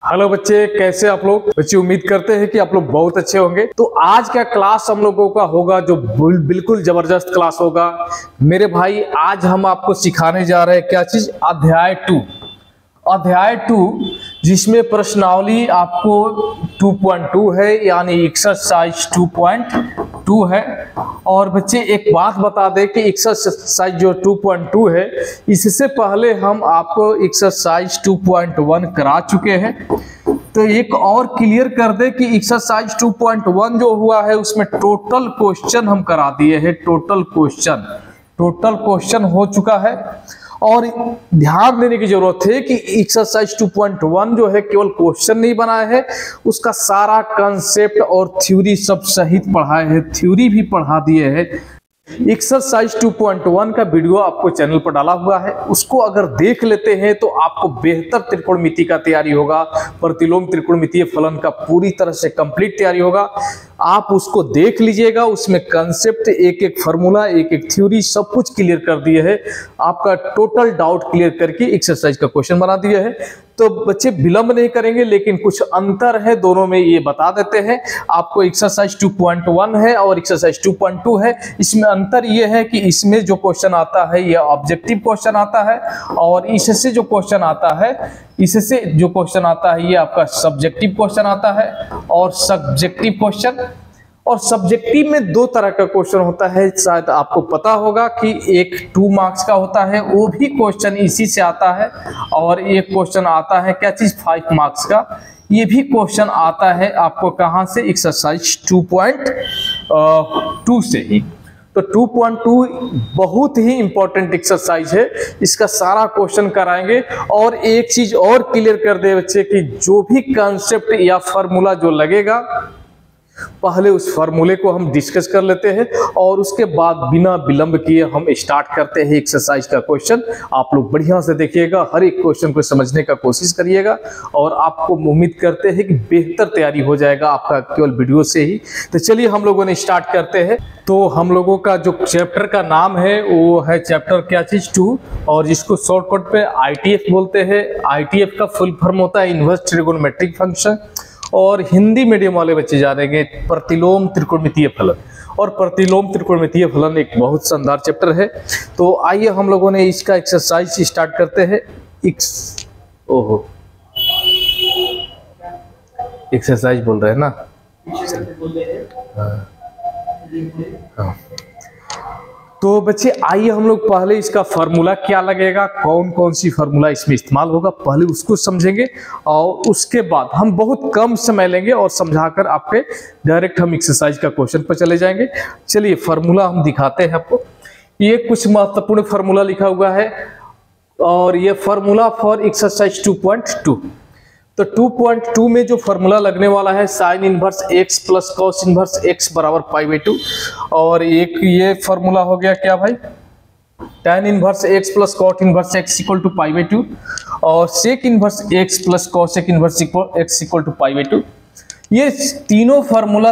Hello बच्चे, कैसे आप लोग? बच्चे उम्मीद करते हैं कि आप लोग बहुत अच्छे होंगे। तो आज का क्लास हम लोगों का होगा जो बिल्कुल जबरदस्त क्लास होगा मेरे भाई। आज हम आपको सिखाने जा रहे हैं क्या चीज? अध्याय 2 जिसमें प्रश्नावली आपको 2.2 है, यानी एक्सरसाइज 2.2 है। और बच्चे एक बात बता दें कि एक्सरसाइज जो 2.2 है, इससे पहले हम आपको एक्सरसाइज 2.1 करा चुके हैं। तो एक और क्लियर कर दे कि एक्सरसाइज 2.1 जो हुआ है उसमें टोटल क्वेश्चन हम करा दिए हैं। टोटल क्वेश्चन हो चुका है। और ध्यान देने की जरूरत है कि एक्सरसाइज 2.1 जो है केवल क्वेश्चन नहीं बनाया है, उसका सारा कंसेप्ट और थ्योरी सब सहित पढ़ाए हैं, थ्योरी भी पढ़ा दिए हैं। एक्सरसाइज 2.1 का वीडियो आपको चैनल पर डाला हुआ है, उसको अगर देख लेते हैं तो आपको बेहतर त्रिकोणमिति का तैयारी होगा, प्रतिलोम त्रिकोणमितीय फलन का पूरी तरह से कंप्लीट तैयारी होगा। आप उसको देख लीजिएगा, उसमें कंसेप्ट, एक एक फार्मूला, एक एक थ्योरी सब कुछ क्लियर कर दिए है। आपका टोटल डाउट क्लियर करके एक्सरसाइज का क्वेश्चन बना दिया है। तो बच्चे विलंब नहीं करेंगे, लेकिन कुछ अंतर है दोनों में, ये बता देते हैं आपको। एक्सरसाइज 2.1 है और एक्सरसाइज 2.2 है। इसमें अंतर ये है कि इसमें जो क्वेश्चन आता है ये ऑब्जेक्टिव क्वेश्चन आता है, और इससे जो क्वेश्चन आता है ये आपका सब्जेक्टिव क्वेश्चन आता है। और सब्जेक्टिव में दो तरह का क्वेश्चन होता है, शायद आपको पता होगा कि एक 2 मार्क्स का होता है, वो भी क्वेश्चन इसी से आता है। और एक क्वेश्चन आता है क्या चीज? 5 मार्क्स का, ये भी क्वेश्चन आता है आपको कहां से? एक्सरसाइज 2.2 से ही। तो 2.2 बहुत ही इंपॉर्टेंट एक्सरसाइज है, इसका सारा क्वेश्चन कराएंगे। और एक चीज और क्लियर कर दे बच्चे कि जो भी कंसेप्ट या फार्मूला जो लगेगा, पहले उस फार्मूले को हम डिस्कस कर लेते हैं और उसके बाद बिना विलंब किए हम स्टार्ट करते हैं एक्सरसाइज का क्वेश्चन। आप लोग बढ़िया से देखिएगा, हर एक क्वेश्चन को समझने का कोशिश करिएगा, और आपको उम्मीद करते हैं कि बेहतर तैयारी हो जाएगा आपका केवल वीडियो से ही। तो चलिए हम लोगों ने स्टार्ट करते हैं। तो हम लोगों का जो चैप्टर का नाम है वो है चैप्टर क्या चीज? 2, और जिसको शॉर्टकट पे ITF बोलते हैं। ITF का फुल फॉर्म होता है इनवर्स ट्रिगोनोमेट्रिक फंक्शन, और हिंदी मीडियम वाले बच्चे जानेंगे प्रतिलोम त्रिकोणमितीय फलन। और प्रतिलोम त्रिकोणमितीय फलन एक बहुत शानदार चैप्टर है। तो आइए हम लोगों ने इसका एक्सरसाइज स्टार्ट करते हैं। एक्सरसाइज बोल रहे हैं ना? हाँ। तो बच्चे आइए हम लोग पहले इसका फार्मूला क्या लगेगा, कौन कौन सी फार्मूला इसमें इस्तेमाल होगा, पहले उसको समझेंगे। और उसके बाद हम बहुत कम समय लेंगे और समझाकर आपके डायरेक्ट हम एक्सरसाइज का क्वेश्चन पर चले जाएंगे। चलिए फार्मूला हम दिखाते हैं आपको। ये कुछ महत्वपूर्ण फार्मूला लिखा हुआ है, और ये फार्मूला फॉर एक्सरसाइज 2.2। तो 2.2 में जो फार्मूला लगने वाला है, sine inverse x plus cos inverse x बराबर π/2। और एक ये फार्मूला हो गया क्या भाई? tan inverse x plus cot inverse x equal to π/2, और sec inverse x plus cosec inverse x equal to π/2। ये तीनों फार्मूला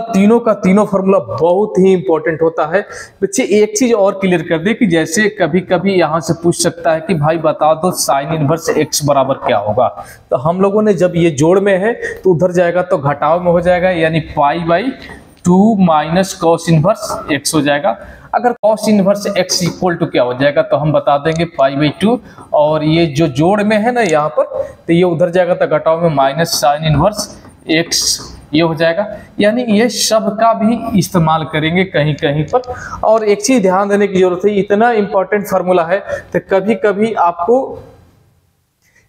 बहुत ही इंपॉर्टेंट होता है। बच्चे एक चीज और क्लियर कर दे कि जैसे कभी कभी यहां से पूछ सकता है कि भाई बता दो साइन इनवर्स x बराबर क्या होगा। तो हम लोगों ने जब ये जोड़ में है तो उधर जाएगा तो घटाव में हो जाएगा, यानी π/2 माइनस कॉस इनवर्स x हो जाएगा। अगर cos inverse x equal to क्या हो जाएगा तो हम बता देंगे π/2, और ये जो जोड़ में है ना यहाँ पर, तो ये उधर जाएगा तो घटाव में माइनस साइन इनवर्स x ये हो जाएगा। यानी ये सब का भी इस्तेमाल करेंगे कहीं कहीं पर। और एक चीज ध्यान देने की जरूरत है, इतना इंपॉर्टेंट फार्मूला है तो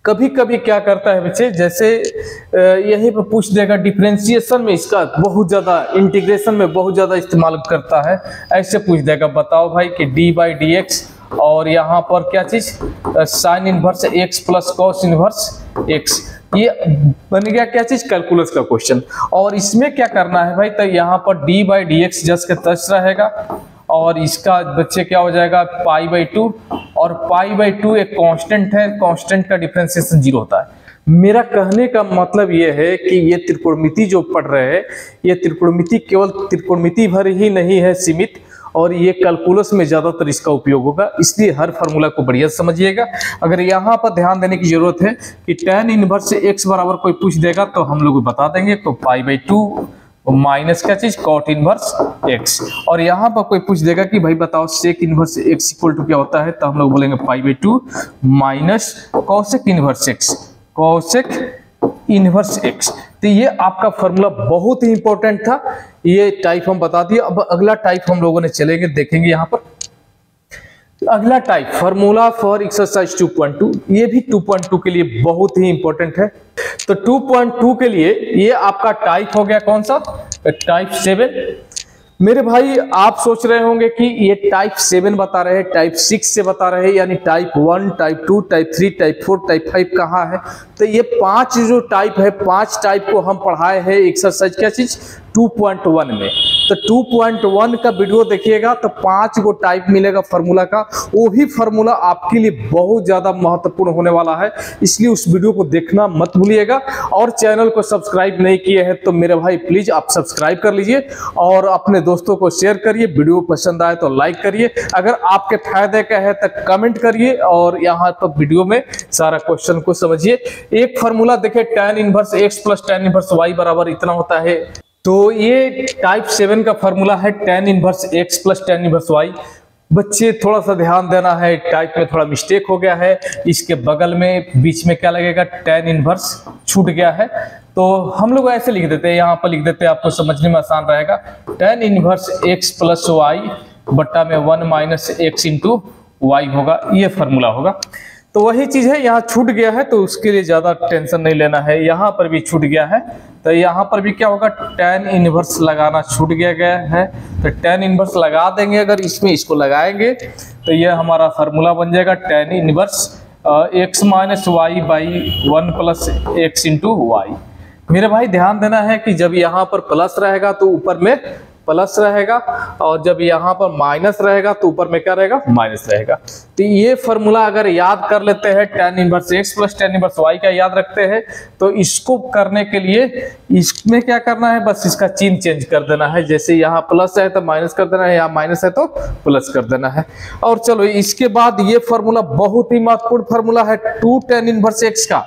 कभी कभी क्या करता है बच्चे, जैसे यहीं पर पूछ देगा डिफरेंशिएशन में इसका बहुत ज्यादा, इंटीग्रेशन में बहुत ज्यादा इस्तेमाल करता है। ऐसे पूछ देगा बताओ भाई कि d/dx, और यहाँ पर क्या चीज? Sign inverse x plus cos inverse x। ये बन गया क्या चीज? कैलकुलस का क्वेश्चन। और इसमें क्या करना है भाई? तो यहाँ पर d/dx जस के तस रहेगा, और इसका बच्चे क्या हो जाएगा? π/2, और π/2 एक कांस्टेंट है, कांस्टेंट का डिफरेंशिएशन 0 होता है। मेरा कहने का मतलब यह है कि ये त्रिकोणमिति जो पढ़ रहे हैं, ये त्रिकोणमिति केवल त्रिकोणमिति भर ही नहीं है सीमित, और ये कैलकुलस में ज्यादातर इसका उपयोग होगा, इसलिए हर फार्मूला को बढ़िया समझिएगा। अगर यहाँ पर ध्यान देने की जरूरत है कि tan इनवर्स x बराबर कोई पूछ देगा तो हम लोग बता देंगे, तो π/2 माइनस क्या चीज cot इनवर्स x। और यहाँ पर कोई पूछ देगा कि भाई बताओ sec inverse x equal to क्या होता है, तो हम लोग बोलेंगे π/2 minus cosec inverse x, cosec inverse x। तो ये आपका फॉर्मूला बहुत ही इंपॉर्टेंट था, ये टाइप हम बता दिए। अब अगला टाइप हम लोगों ने चलेंगे, देखेंगे यहाँ पर अगला टाइप फॉर्मूला फॉर एक्सरसाइज 2.2। ये भी 2.2 के लिए बहुत ही इंपॉर्टेंट है। तो 2.2 के लिए ये आपका टाइप हो गया कौन सा, टाइप 7। मेरे भाई आप सोच रहे होंगे कि ये टाइप 7 बता रहे हैं, टाइप 6 से बता रहे हैं, यानी type 1, type 2, type 3, type 4, type 5 कहाँ है। तो ये 5 जो टाइप है, 5 टाइप को हम पढ़ाए हैं एक्सरसाइज क्या चीज 2.1 में। तो 2.1 का वीडियो देखिएगा तो 5 को टाइप मिलेगा फार्मूला का, वो भी फार्मूला आपके लिए बहुत ज्यादा महत्वपूर्ण होने वाला है, इसलिए उस वीडियो को देखना मत भूलिएगा। और चैनल को सब्सक्राइब नहीं किए हैं तो मेरे भाई प्लीज आप सब्सक्राइब कर लीजिए और अपने दोस्तों को शेयर करिए, वीडियो पसंद आए तो लाइक करिए, अगर आपके फायदे का है तो कमेंट करिए और यहाँ पर वीडियो में सारा क्वेश्चन को समझिए। एक फार्मूला देखिए tan inverse x plus tan inverse y बराबर इतना होता है। तो ये टाइप 7 का फार्मूला है tan inverse x plus tan inverse y। बच्चे थोड़ा सा ध्यान देना है, टाइप में थोड़ा मिस्टेक हो गया है, इसके बगल में बीच में क्या लगेगा tan इनवर्स छूट गया है, तो हम लोग ऐसे लिख देते हैं, यहाँ पर लिख देते हैं, आपको समझने में आसान रहेगा। tan inverse x plus y बट्टा में 1 माइनस x इंटू y होगा, ये फार्मूला होगा। तो वही चीज है, यहाँ छूट गया है तो उसके लिए ज्यादा टेंशन नहीं लेना है। यहाँ पर भी छूट गया है तो यहाँ पर भी क्या होगा, tan इनवर्स लगाना छूट गया है, तो tan इनवर्स लगा देंगे। अगर इसमें इसको लगाएंगे तो ये हमारा फार्मूला बन जाएगा tan inverse x minus y by 1 plus x into y. मेरे भाई ध्यान देना है कि जब यहाँ पर प्लस रहेगा तो ऊपर में प्लस रहेगा, और जब यहाँ पर माइनस रहेगा तो ऊपर में क्या रहेगा, माइनस रहेगा। तो ये फार्मूला अगर याद कर लेते हैं, tan inverse x plus tan inverse y का याद रखते हैं, तो इसको करने के लिए इसमें क्या करना है, बस इसका चिन्ह चेंज कर देना है। जैसे यहाँ प्लस है तो माइनस कर देना है, यहाँ माइनस है तो प्लस कर देना है। और चलो इसके बाद ये फार्मूला बहुत ही महत्वपूर्ण फार्मूला है 2 tan इनवर्स x का,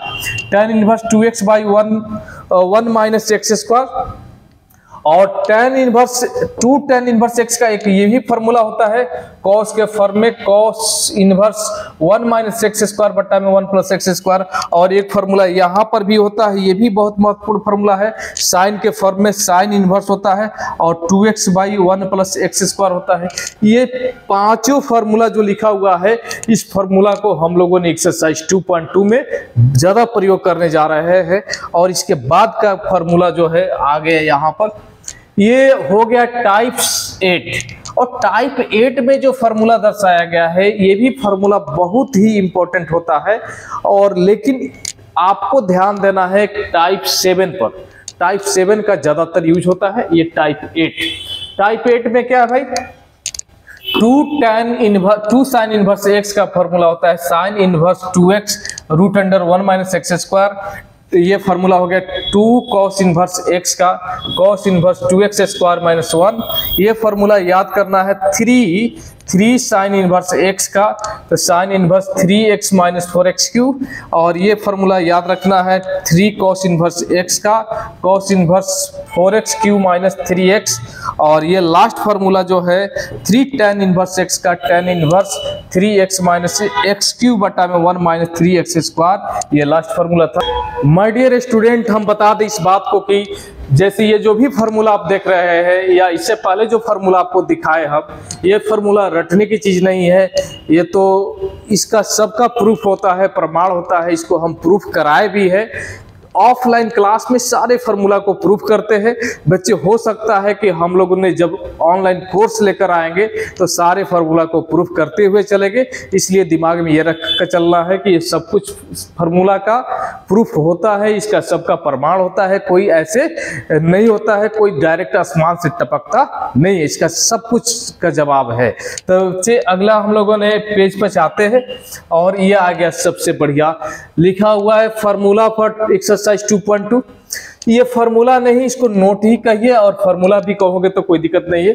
tan inverse 2x by 1 minus x square. और tan इनवर्स x का एक ये भी फार्मूला होता है, cos के फॉर्म में cos inverse 1 minus x square बट्टा में 1 प्लस x स्क्वायर। और एक फार्मूला यहाँ पर भी होता है, ये भी बहुत महत्वपूर्ण फार्मूला है, sin के फॉर्म में sin इनवर्स होता है और 2x by 1 plus x square होता है। ये पांचों फार्मूला जो लिखा हुआ है, इस फार्मूला को हम लोगों ने एक्सरसाइज 2.2 में ज्यादा प्रयोग करने जा रहे हैं। और इसके बाद का फार्मूला जो है आगे यहाँ पर ये हो गया टाइप 8। और टाइप 8 में जो फार्मूला दर्शाया गया है, ये भी फार्मूला बहुत ही इंपॉर्टेंट होता है, और लेकिन आपको ध्यान देना है टाइप 7 पर। टाइप 7 का ज्यादातर यूज होता है, ये टाइप 8। टाइप 8 में क्या है भाई, 2 साइन इनवर्स x का फॉर्मूला होता है sine inverse 2x root under 1 minus x square. तो ये फार्मूला हो गया 2 cos इनवर्स x का cos inverse 2x square minus 1। ये फार्मूला याद करना है 3 साइन इनवर्स x का, तो sine inverse 3x minus 4x cube. और ये फार्मूला याद रखना है 3 cos इनवर्स x का cos inverse 4x cube minus 3x। और ये लास्ट फार्मूला जो है 3 tan इनवर्स x का tan inverse 3x minus x cube बटा में 1 माइनस 3x स्क्वायर, ये लास्ट फार्मूला था। माय डियर स्टूडेंट, हम बता दें इस बात को कि जैसे ये जो भी फार्मूला आप देख रहे हैं या इससे पहले जो फार्मूला आपको दिखाए हम, ये फार्मूला रटने की चीज नहीं है, ये तो इसका सबका प्रूफ होता है, प्रमाण होता है, इसको हम प्रूफ कराए भी है। ऑफलाइन क्लास में सारे फार्मूला को प्रूफ करते हैं बच्चे। हो सकता है कि हम लोगों ने जब ऑनलाइन कोर्स लेकर आएंगे तो सारे फार्मूला को प्रूफ करते हुए चलेंगे, इसलिए दिमाग में ये रख कर चलना है कि ये सब कुछ फार्मूला का प्रूफ होता है, इसका सबका प्रमाण होता है, कोई ऐसे नहीं होता है, कोई डायरेक्ट आसमान से टपकता नहीं है, इसका सब कुछ का जवाब है। तो बच्चे अगला हम लोगों ने पेज पर चाहते हैं, और ये आ गया सबसे बढ़िया लिखा हुआ है फार्मूला फॉर एक्सरसाइज 2.2। ये फार्मूला नहीं, इसको नोट ही कहिए, और फार्मूला भी कहोगे तो कोई दिक्कत नहीं है।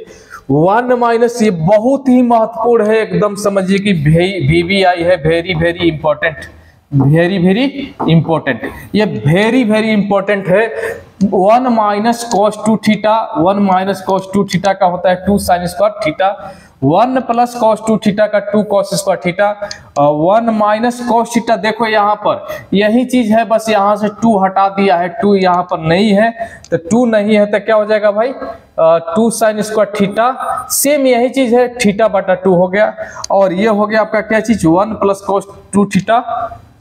1 माइनस, ये बहुत ही महत्वपूर्ण है, एकदम समझिए कि VVI है, very very important, very very important, ये वेरी वेरी इंपॉर्टेंट है। 1 minus cos 2 theta, 1 minus cos 2 theta का होता है 2 sine square theta, 1 plus cos 2 theta का 2 cos square theta, 1 minus cos theta, देखो यहाँ पर यही चीज है, बस यहाँ से 2 हटा दिया है, 2 यहाँ पर नहीं है, तो 2 नहीं है तो क्या हो जाएगा भाई 2 साइन स्क्वायर थीटा, सेम यही चीज है, थीटा बटा 2 हो गया। और ये हो गया आपका क्या चीज 1 plus cos 2 theta,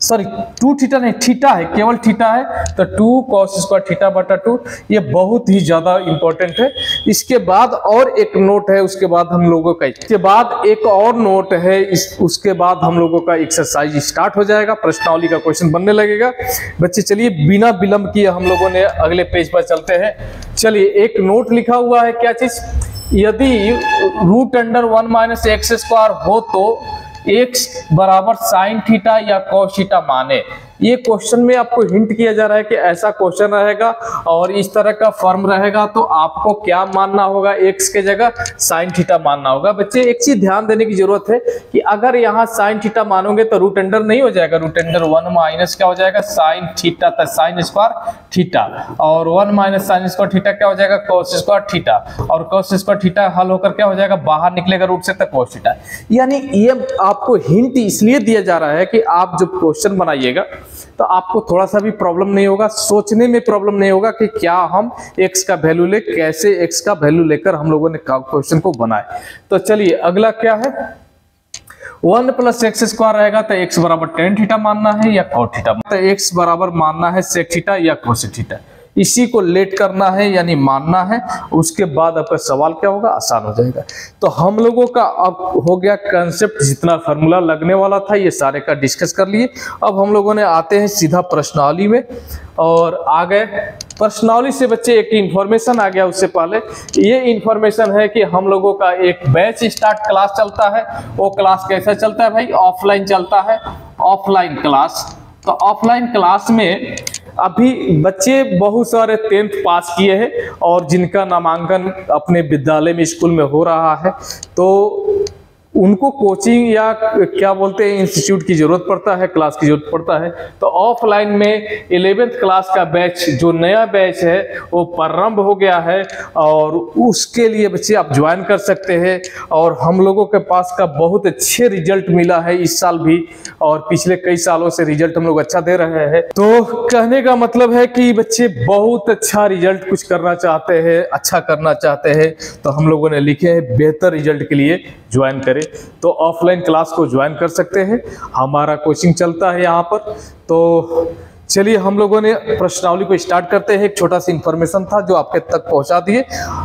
sorry 2 theta नहीं, थीटा है, केवल थीटा है, तो 2 कॉस स्क्वायर थीटा बटा 2, ये बहुत ही ज्यादा इंपॉर्टेंट है। इसके बाद और एक नोट है, उसके बाद हम लोगों का, इसके बाद एक और नोट है, उसके बाद हम लोगों का एक्सरसाइज स्टार्ट हो जाएगा, प्रश्नावली का क्वेश्चन बनने लगेगा। बच्चे चलिए बिना विलंब किए हम लोगों ने अगले पेज पर चलते हैं। चलिए एक नोट लिखा हुआ है, क्या चीज, यदि √1 माइनस एक्स स्क्वायर हो तो x बराबर साइन थीटा या कॉस थीटा माने। ये क्वेश्चन में आपको हिंट किया जा रहा है कि ऐसा क्वेश्चन रहेगा और इस तरह का फॉर्म रहेगा, तो आपको क्या मानना होगा, x के जगह साइन थीटा मानना होगा। बच्चे एक चीज ध्यान देने की जरूरत है कि अगर यहाँ साइन थीटा मानोगे तो रूट अंडर नहीं हो जाएगा, रूट अंडर 1 माइनस क्या हो जाएगा साइन थीटा, तो साइन स्क्वायर थीटा, और 1 माइनस साइन स्क्वायर थीटा क्या हो जाएगा कॉस स्क्वायर थीटा, और कॉस स्क्वायर थीटा हल होकर क्या हो जाएगा, बाहर निकलेगा रूट से तो कॉस थीटा। यानी ये आपको हिंट इसलिए दिया जा रहा है कि आप जब क्वेश्चन बनाइएगा तो आपको थोड़ा सा भी प्रॉब्लम नहीं होगा, सोचने में प्रॉब्लम नहीं होगा कि क्या हम x का वैल्यू ले, कैसे x का वैल्यू लेकर हम लोगों ने क्वेश्चन को बनाए। तो चलिए अगला क्या है, 1 प्लस एक्स स्क्वायर रहेगा तो x बराबर टेन थीटा मानना है या कॉट थीटा, तो x बराबर मानना है सेक थीटा या कोसेक थीटा, इसी को लेट करना है यानी मानना है। उसके बाद आपका सवाल क्या होगा, आसान हो जाएगा। तो हम लोगों का अब हो गया कंसेप्ट, जितना फार्मूला लगने वाला था ये सारे का डिस्कस कर लिए। अब हम लोगों ने आते हैं सीधा प्रश्नावली में, और आ गए प्रश्नावली से बच्चे एक इंफॉर्मेशन आ गया। उससे पहले ये इंफॉर्मेशन है कि हम लोगों का एक बैच स्टार्ट क्लास चलता है। वो क्लास कैसा चलता है भाई, ऑफलाइन चलता है, ऑफलाइन क्लास। तो ऑफलाइन क्लास में अभी बच्चे बहुत सारे 10th पास किए हैं और जिनका नामांकन अपने विद्यालय में स्कूल में हो रहा है, तो उनको कोचिंग या क्या बोलते हैं इंस्टीट्यूट की जरूरत पड़ता है, क्लास की जरूरत पड़ता है। तो ऑफलाइन में 11th क्लास का बैच, जो नया बैच है वो प्रारंभ हो गया है, और उसके लिए बच्चे आप ज्वाइन कर सकते हैं। और हम लोगों के पास का बहुत अच्छे रिजल्ट मिला है इस साल भी, और पिछले कई सालों से रिजल्ट हम लोग अच्छा दे रहे हैं। तो कहने का मतलब है कि बच्चे बहुत अच्छा रिजल्ट कुछ करना चाहते हैं, अच्छा करना चाहते हैं, तो हम लोगों ने लिखे हैं बेहतर रिजल्ट के लिए ज्वाइन करें। तो ऑफलाइन क्लास को ज्वाइन कर सकते हैं, हमारा कोचिंग चलता है यहाँ पर। तो चलिए हम लोगों ने प्रश्नावली को स्टार्ट करते हैं। एक छोटा सा इंफॉर्मेशन था जो आपके तक पहुंचा दिए।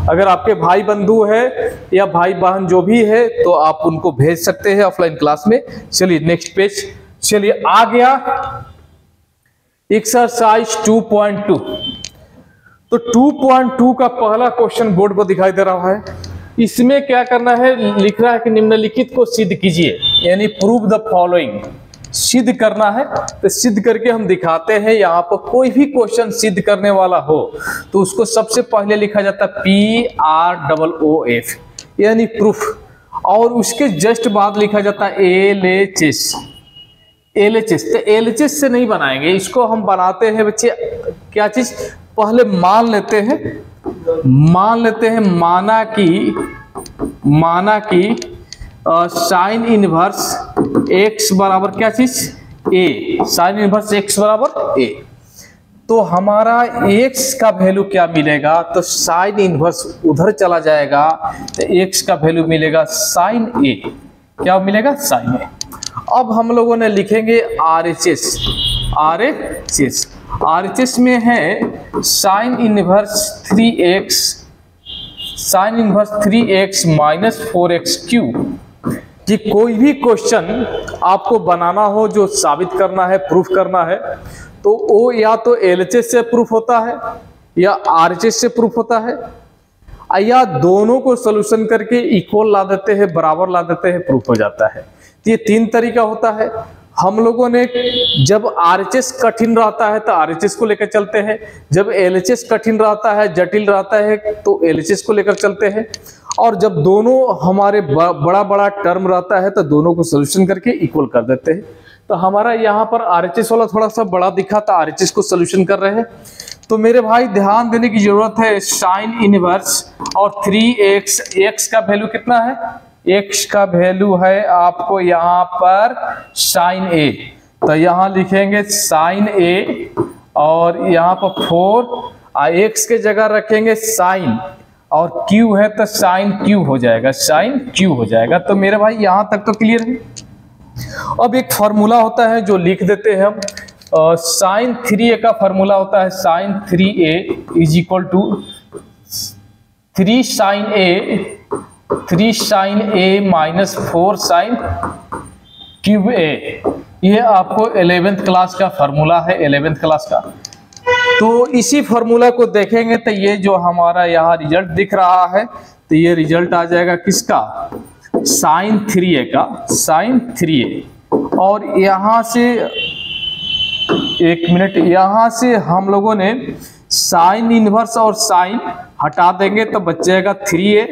अगर आपके भाई बंधु है या भाई बहन जो भी है तो आप उनको भेज सकते हैं ऑफलाइन क्लास में। चलिए नेक्स्ट पेज, चलिए आ गया एक्सरसाइज 2.2। तो 2.2 का पहला क्वेश्चन बोर्ड पर दिखाई दे रहा है। इसमें क्या करना है, लिख रहा है कि निम्नलिखित को सिद्ध कीजिए, यानी प्रूव द फॉलोइंग, सिद्ध करना है। तो सिद्ध करके हम दिखाते हैं। यहाँ पर कोई भी क्वेश्चन सिद्ध करने वाला हो तो उसको सबसे पहले लिखा जाता है PROOF, यानी प्रूफ, और उसके जस्ट बाद लिखा जाता है LHS। तो LHS से नहीं बनाएंगे इसको, हम बनाते हैं बच्चे क्या चीज, पहले मान लेते हैं माना कि साइन इनवर्स x बराबर क्या चीज a, साइन इनवर्स x बराबर a। तो हमारा x का वैल्यू क्या मिलेगा, तो साइन इनवर्स उधर चला जाएगा तो x का वैल्यू मिलेगा साइन a, क्या मिलेगा साइन a। अब हम लोगों ने लिखेंगे RHS में है sine inverse 3x minus 4x³ कि कोई भी क्वेश्चन आपको बनाना हो जो साबित करना है, प्रूफ करना है, तो वो या तो LHS से प्रूफ होता है या RHS से प्रूफ होता है, या दोनों को सॉल्यूशन करके इक्वल ला देते हैं, बराबर ला देते हैं, प्रूफ हो जाता है। तो ये 3 तरीका होता है। हम लोगों ने जब RHS कठिन रहता है तो RHS को लेकर चलते हैं, जब LHS कठिन रहता है, जटिल रहता है, तो LHS को लेकर चलते हैं, और जब दोनों हमारे बड़ा बड़ा टर्म रहता है तो दोनों को सोल्यूशन करके इक्वल कर देते हैं। तो हमारा यहाँ पर RHS वाला थोड़ा सा बड़ा दिखा था, RHS को सोल्यूशन कर रहे हैं। तो मेरे भाई ध्यान देने की जरूरत है, साइन इनवर्स और 3x, x का वैल्यू कितना है, x का वैल्यू है आपको यहाँ पर साइन a, तो यहाँ लिखेंगे साइन a और यहाँ पर 4, x के जगह रखेंगे साइन, और q है तो साइन q हो जाएगा, साइन q हो जाएगा। तो मेरे भाई यहाँ तक तो क्लियर है। अब एक फार्मूला होता है जो लिख देते हैं हम, साइन 3a का फार्मूला होता है sine 3a is equal to 3 sine a minus 4 sine cube a। ये आपको 11th क्लास का फार्मूला है, 11th क्लास का। तो इसी फार्मूला को देखेंगे तो ये जो हमारा यहाँ रिजल्ट दिख रहा है, तो ये रिजल्ट आ जाएगा किसका, साइन 3a का, साइन 3a। और यहाँ से एक मिनट, यहाँ से हम लोगों ने साइन इनवर्स और साइन हटा देंगे तो बच जाएगा 3a,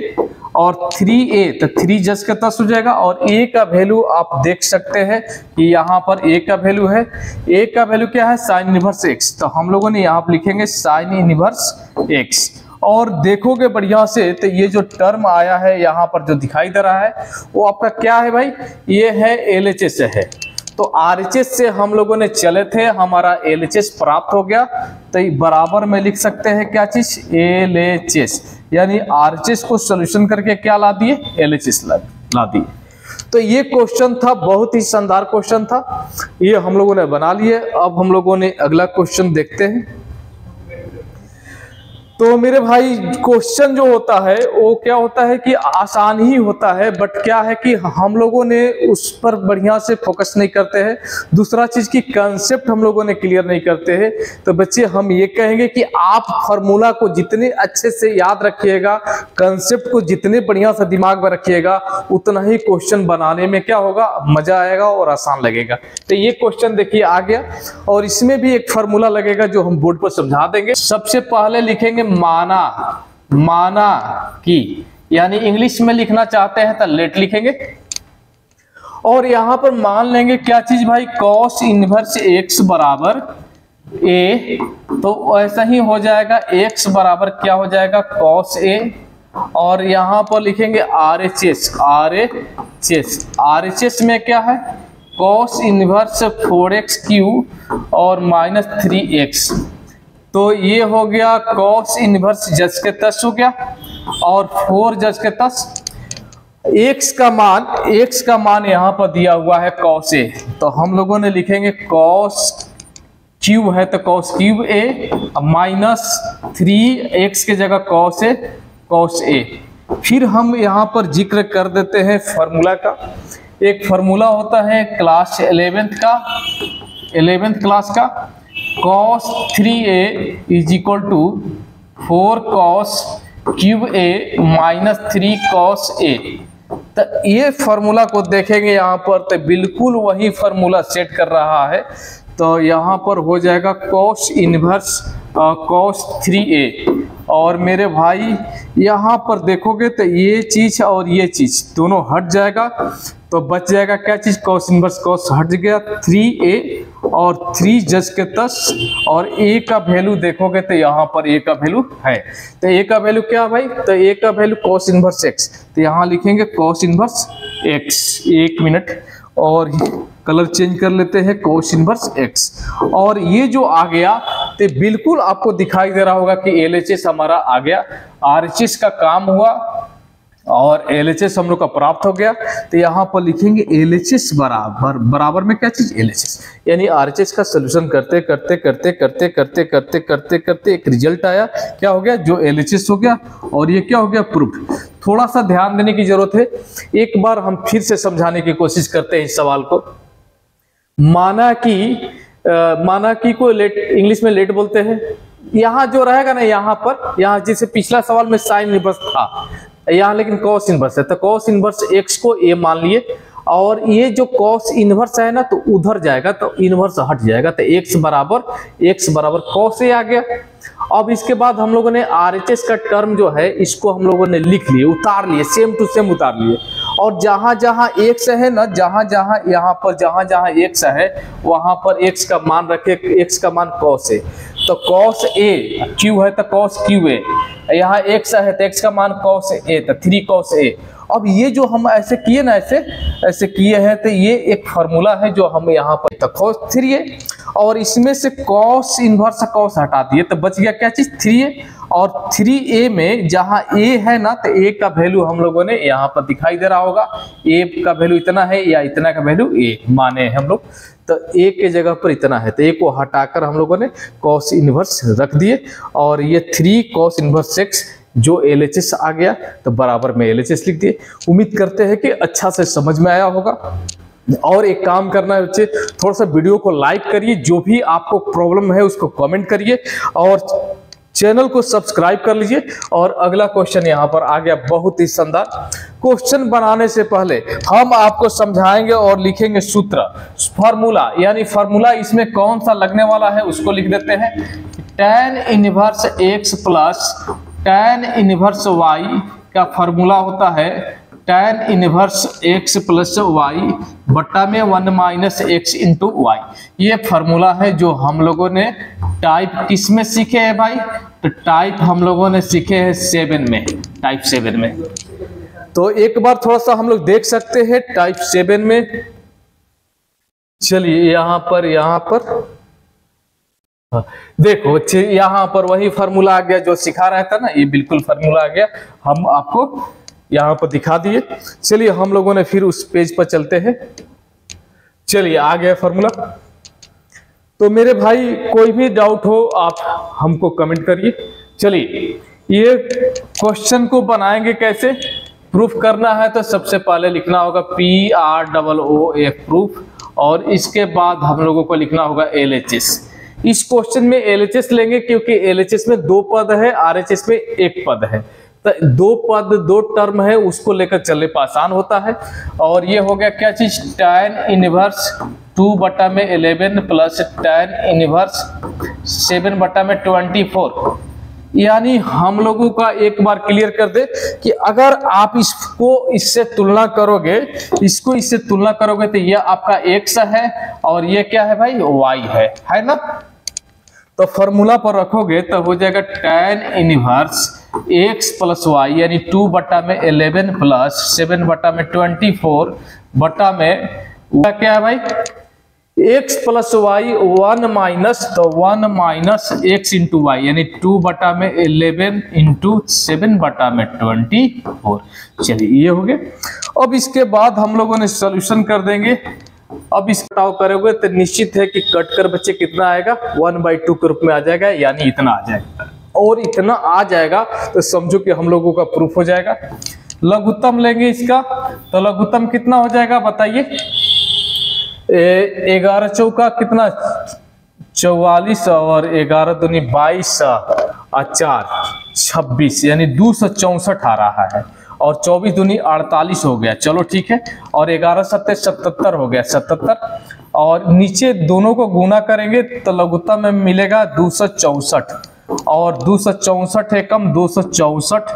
और 3a तो 3 जस का 10 हो जाएगा, और a का वैल्यू आप देख सकते हैं कि यहाँ पर a का वैल्यू है, a का वैल्यू क्या है, साइन इनवर्स x। तो हम लोगों ने यहाँ पर लिखेंगे साइन इनवर्स x, और देखोगे बढ़िया से तो ये जो टर्म आया है यहाँ पर जो दिखाई दे रहा है वो आपका क्या है भाई, ये है LHS है। तो RHS से हम लोगों ने चले थे, हमारा LHS प्राप्त हो गया, तो बराबर में लिख सकते हैं क्या चीज, LHS, यानी RHS को सोल्यूशन करके क्या ला दिए, LHS ला दिए। तो ये क्वेश्चन था, बहुत ही शानदार क्वेश्चन था, ये हम लोगों ने बना लिए। अब हम लोगों ने अगला क्वेश्चन देखते हैं। तो मेरे भाई क्वेश्चन जो होता है वो क्या होता है कि आसान ही होता है, बट क्या है कि हम लोगों ने उस पर बढ़िया से फोकस नहीं करते हैं। दूसरा चीज की कंसेप्ट हम लोगों ने क्लियर नहीं करते हैं। तो बच्चे हम ये कहेंगे कि आप फार्मूला को जितने अच्छे से याद रखिएगा, कंसेप्ट को जितने बढ़िया से दिमाग में रखिएगा, उतना ही क्वेश्चन बनाने में क्या होगा, मजा आएगा और आसान लगेगा। तो ये क्वेश्चन देखिए आ गया, और इसमें भी एक फार्मूला लगेगा जो हम बोर्ड पर समझा देंगे। सबसे पहले लिखेंगे माना कि, यानी इंग्लिश में लिखना चाहते हैं तो लेट लिखेंगे, और यहां पर मान लेंगे क्या चीज भाई, कॉस इनवर्स x बराबर a, तो ऐसा ही हो जाएगा, x बराबर क्या हो जाएगा, कॉस a, और यहां पर लिखेंगे RHS में क्या है, कॉस इनवर्स 4x क्यूब और माइनस 3x। तो ये हो गया कॉस इनवर्स जस के 10 हो गया, और 4 जस के 10। x का मान यहां पर दिया हुआ है कॉस a, तो हम लोगों ने लिखेंगे कॉस क्यूब है तो cos cube a minus 3x के जगह कॉस a। फिर हम यहां पर जिक्र कर देते हैं फार्मूला का। एक फार्मूला होता है क्लास 11th क्लास का, cos 3a is equal to 4 cos cube a minus 3 cos a। तो ये फार्मूला को देखेंगे यहाँ पर, तो बिल्कुल वही फार्मूला सेट कर रहा है। तो यहाँ पर हो जाएगा cos इनवर्स cos 3a, और मेरे भाई यहाँ पर देखोगे तो ये चीज और ये चीज दोनों हट जाएगा, तो बच जाएगा क्या चीज, cos इनवर्स cos हट गया 3a और 3 जस के 10, और a का वैल्यू देखोगे तो यहाँ पर a का वैल्यू है, तो a का वैल्यू क्या भाई, तो a का वैल्यू cos इनवर्स x, तो यहाँ लिखेंगे cos इनवर्स x। एक मिनट और कलर चेंज कर लेते हैं, cos इनवर्स x। और ये जो आ गया तो बिल्कुल आपको दिखाई दे रहा होगा कि LHS हमारा आ गया, RHS का काम हुआ और LHS हम लोग का प्राप्त हो गया। तो यहाँ पर लिखेंगे LHS बराबर में क्या चीज, LHS, यानी RHS का सोल्यूशन करते करते एक रिजल्ट आया, क्या हो गया, जो LHS हो गया, और ये क्या हो गया, प्रूफ। थोड़ा सा ध्यान देने की जरूरत है, एक बार हम फिर से समझाने की कोशिश करते हैं इस सवाल को। माना कि को लेट, इंग्लिश में लेट बोलते हैं। यहाँ जो रहेगा ना, यहाँ पर, यहाँ जैसे पिछला सवाल में साइन इनवर्स था, यहाँ लेकिन कॉस इनवर्स है, तो कॉस इनवर्स x को a मान लिए, और ये जो कॉस इनवर्स है ना तो उधर जाएगा तो इनवर्स हट जाएगा, तो x बराबर कॉस ए आ गया। अब इसके बाद हम लोगों ने RHS का टर्म जो है इसको हम लोगों ने लिख लिए, उतार लिए, सेम टू सेम उतार लिए। और जहां जहां x है ना, जहां जहां x है वहां पर x का मान रखे, x का मान cos है, तो cos a, q है तो cos q a, यहाँ x है तो x का मान cos a, तो 3 cos a। अब ये जो हम ऐसे किए ना, ऐसे किए हैं, तो ये एक फार्मूला है जो हम यहाँ पर, तो cos 3a, और इसमें से cos इनवर्स cos हटा दिए तो बच गया क्या चीज, 3a। और 3a में जहां a है ना तो a का वैल्यू हम लोगों ने यहाँ पर दिखाई दे रहा होगा, a का वैल्यू इतना है या इतना का वैल्यू a माने हम लोग, तो a के जगह पर इतना है, तो a को हटाकर हम लोगों ने cos इनवर्स रख दिए, और ये 3 cos इनवर्स x जो LHS आ गया तो बराबर में LHS लिख दिए। उम्मीद करते हैं कि अच्छा से समझ में आया होगा। और एक काम करना है बच्चे, थोड़ा सा वीडियो को लाइक करिए, जो भी आपको प्रॉब्लम है उसको कमेंट करिए, और चैनल को सब्सक्राइब कर लीजिए। और अगला क्वेश्चन यहाँ पर आ गया, बहुत ही शानदार। क्वेश्चन बनाने से पहले हम आपको समझाएंगे और लिखेंगे सूत्र, फार्मूला, यानी फार्मूला इसमें कौन सा लगने वाला है उसको लिख देते हैं। tan inverse x plus tan inverse y का फार्मूला होता है tan inverse x plus y बट्टा में 1 माइनस x इंटू वाई। ये फार्मूला है जो हम लोगों ने टाइप किस में सीखे हैं भाई, तो टाइप हम लोगों ने सीखे हैं 7 में, टाइप 7 में। तो एक बार थोड़ा सा हम लोग देख सकते हैं टाइप 7 में। चलिए यहाँ पर देखो बच्चे, यहाँ पर वही फार्मूला आ गया जो सिखा रहा था ना, ये बिल्कुल फार्मूला आ गया, हम आपको यहाँ पर दिखा दिए। चलिए हम लोगों ने फिर उस पेज पर चलते हैं। चलिए आ गया फार्मूला। तो मेरे भाई कोई भी डाउट हो आप हमको कमेंट करिए। चलिए ये क्वेश्चन को बनाएंगे कैसे, प्रूफ करना है तो सबसे पहले लिखना होगा PROOF प्रूफ, और इसके बाद हम लोगों को लिखना होगा LHS। इस क्वेश्चन में LHS लेंगे क्योंकि LHS में 2 पद है, RHS में 1 पद है, तो 2 टर्म है, उसको लेकर चलने पर आसान होता है। और ये हो गया क्या चीज, tan इनवर्स 2 बटा में 11 प्लस tan इनवर्स 7 बटा में 24। यानी हम लोगों का एक बार क्लियर कर दे कि अगर आप इससे तुलना करोगे, इससे तुलना करोगे तो ये आपका x है और ये क्या है भाई, y है ना। तो फॉर्मूला पर रखोगे तो हो जाएगा tan inverse x plus y, यानी 2 बटा में 11 प्लस 7 बटा में 24 बटा में क्या है भाई, x प्लस y 1 माइनस, तो 1 माइनस x इंटू वाई, यानी 2 बटा में 11 इंटू 7 बटा में 24। चलिए ये हो गया। अब इसके बाद हम लोगों ने सॉल्यूशन कर देंगे। अब इस घटाव करोगे तो निश्चित है कि कट कर बच्चे कितना आएगा, 1/2 के रूप में आ जाएगा, यानी इतना आ जाएगा। और इतना आ जाएगा तो समझो कि हम लोगों का प्रूफ हो जाएगा। लघुत्तम लेंगे इसका, तो लघुत्तम कितना हो जाएगा बताइए, 11 चौका कितना 44 और 11 दूनी 22 और 4 26, यानी 264 आ रहा है, और 24 दूनी 48 हो गया। चलो ठीक है, और 11 सत्ते 77 हो गया, 77, और नीचे दोनों को गुना करेंगे तो लघुत्तम में मिलेगा 264, और 264 है कम 264,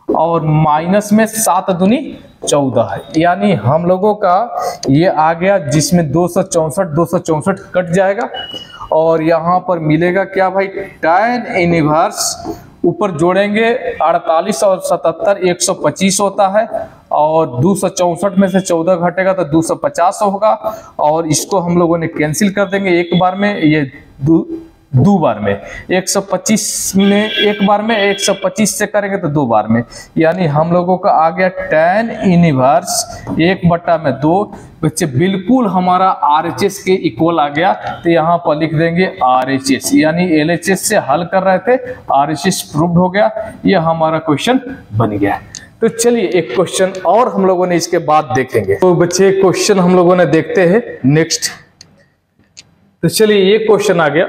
और माइनस में 7 दूनी 14 है, यानी हम लोगों का ये आ गया, जिसमें 264 कट जाएगा, और यहाँ पर मिलेगा क्या भाई, tan इनवर्स ऊपर जोड़ेंगे 48 और 77 125 होता है, और 264 में से 14 घटेगा तो 250 होगा, और इसको हम लोगों ने कैंसिल कर देंगे एक बार में, ये दो बार में, 125 में एक बार में, 125 से करेंगे तो 2 बार में, यानी हम लोगों का आ गया tan इनवर्स 1/2। बच्चे बिल्कुल हमारा RHS के इक्वल आ गया, तो यहाँ पर लिख देंगे RHS, यानी LHS से हल कर रहे थे, RHS प्रूव्ड हो गया। ये हमारा क्वेश्चन बन गया। तो चलिए एक क्वेश्चन और हम लोगों ने इसके बाद देखेंगे। तो बच्चे क्वेश्चन हम लोगों ने देखते हैं नेक्स्ट। तो चलिए ये क्वेश्चन आ गया।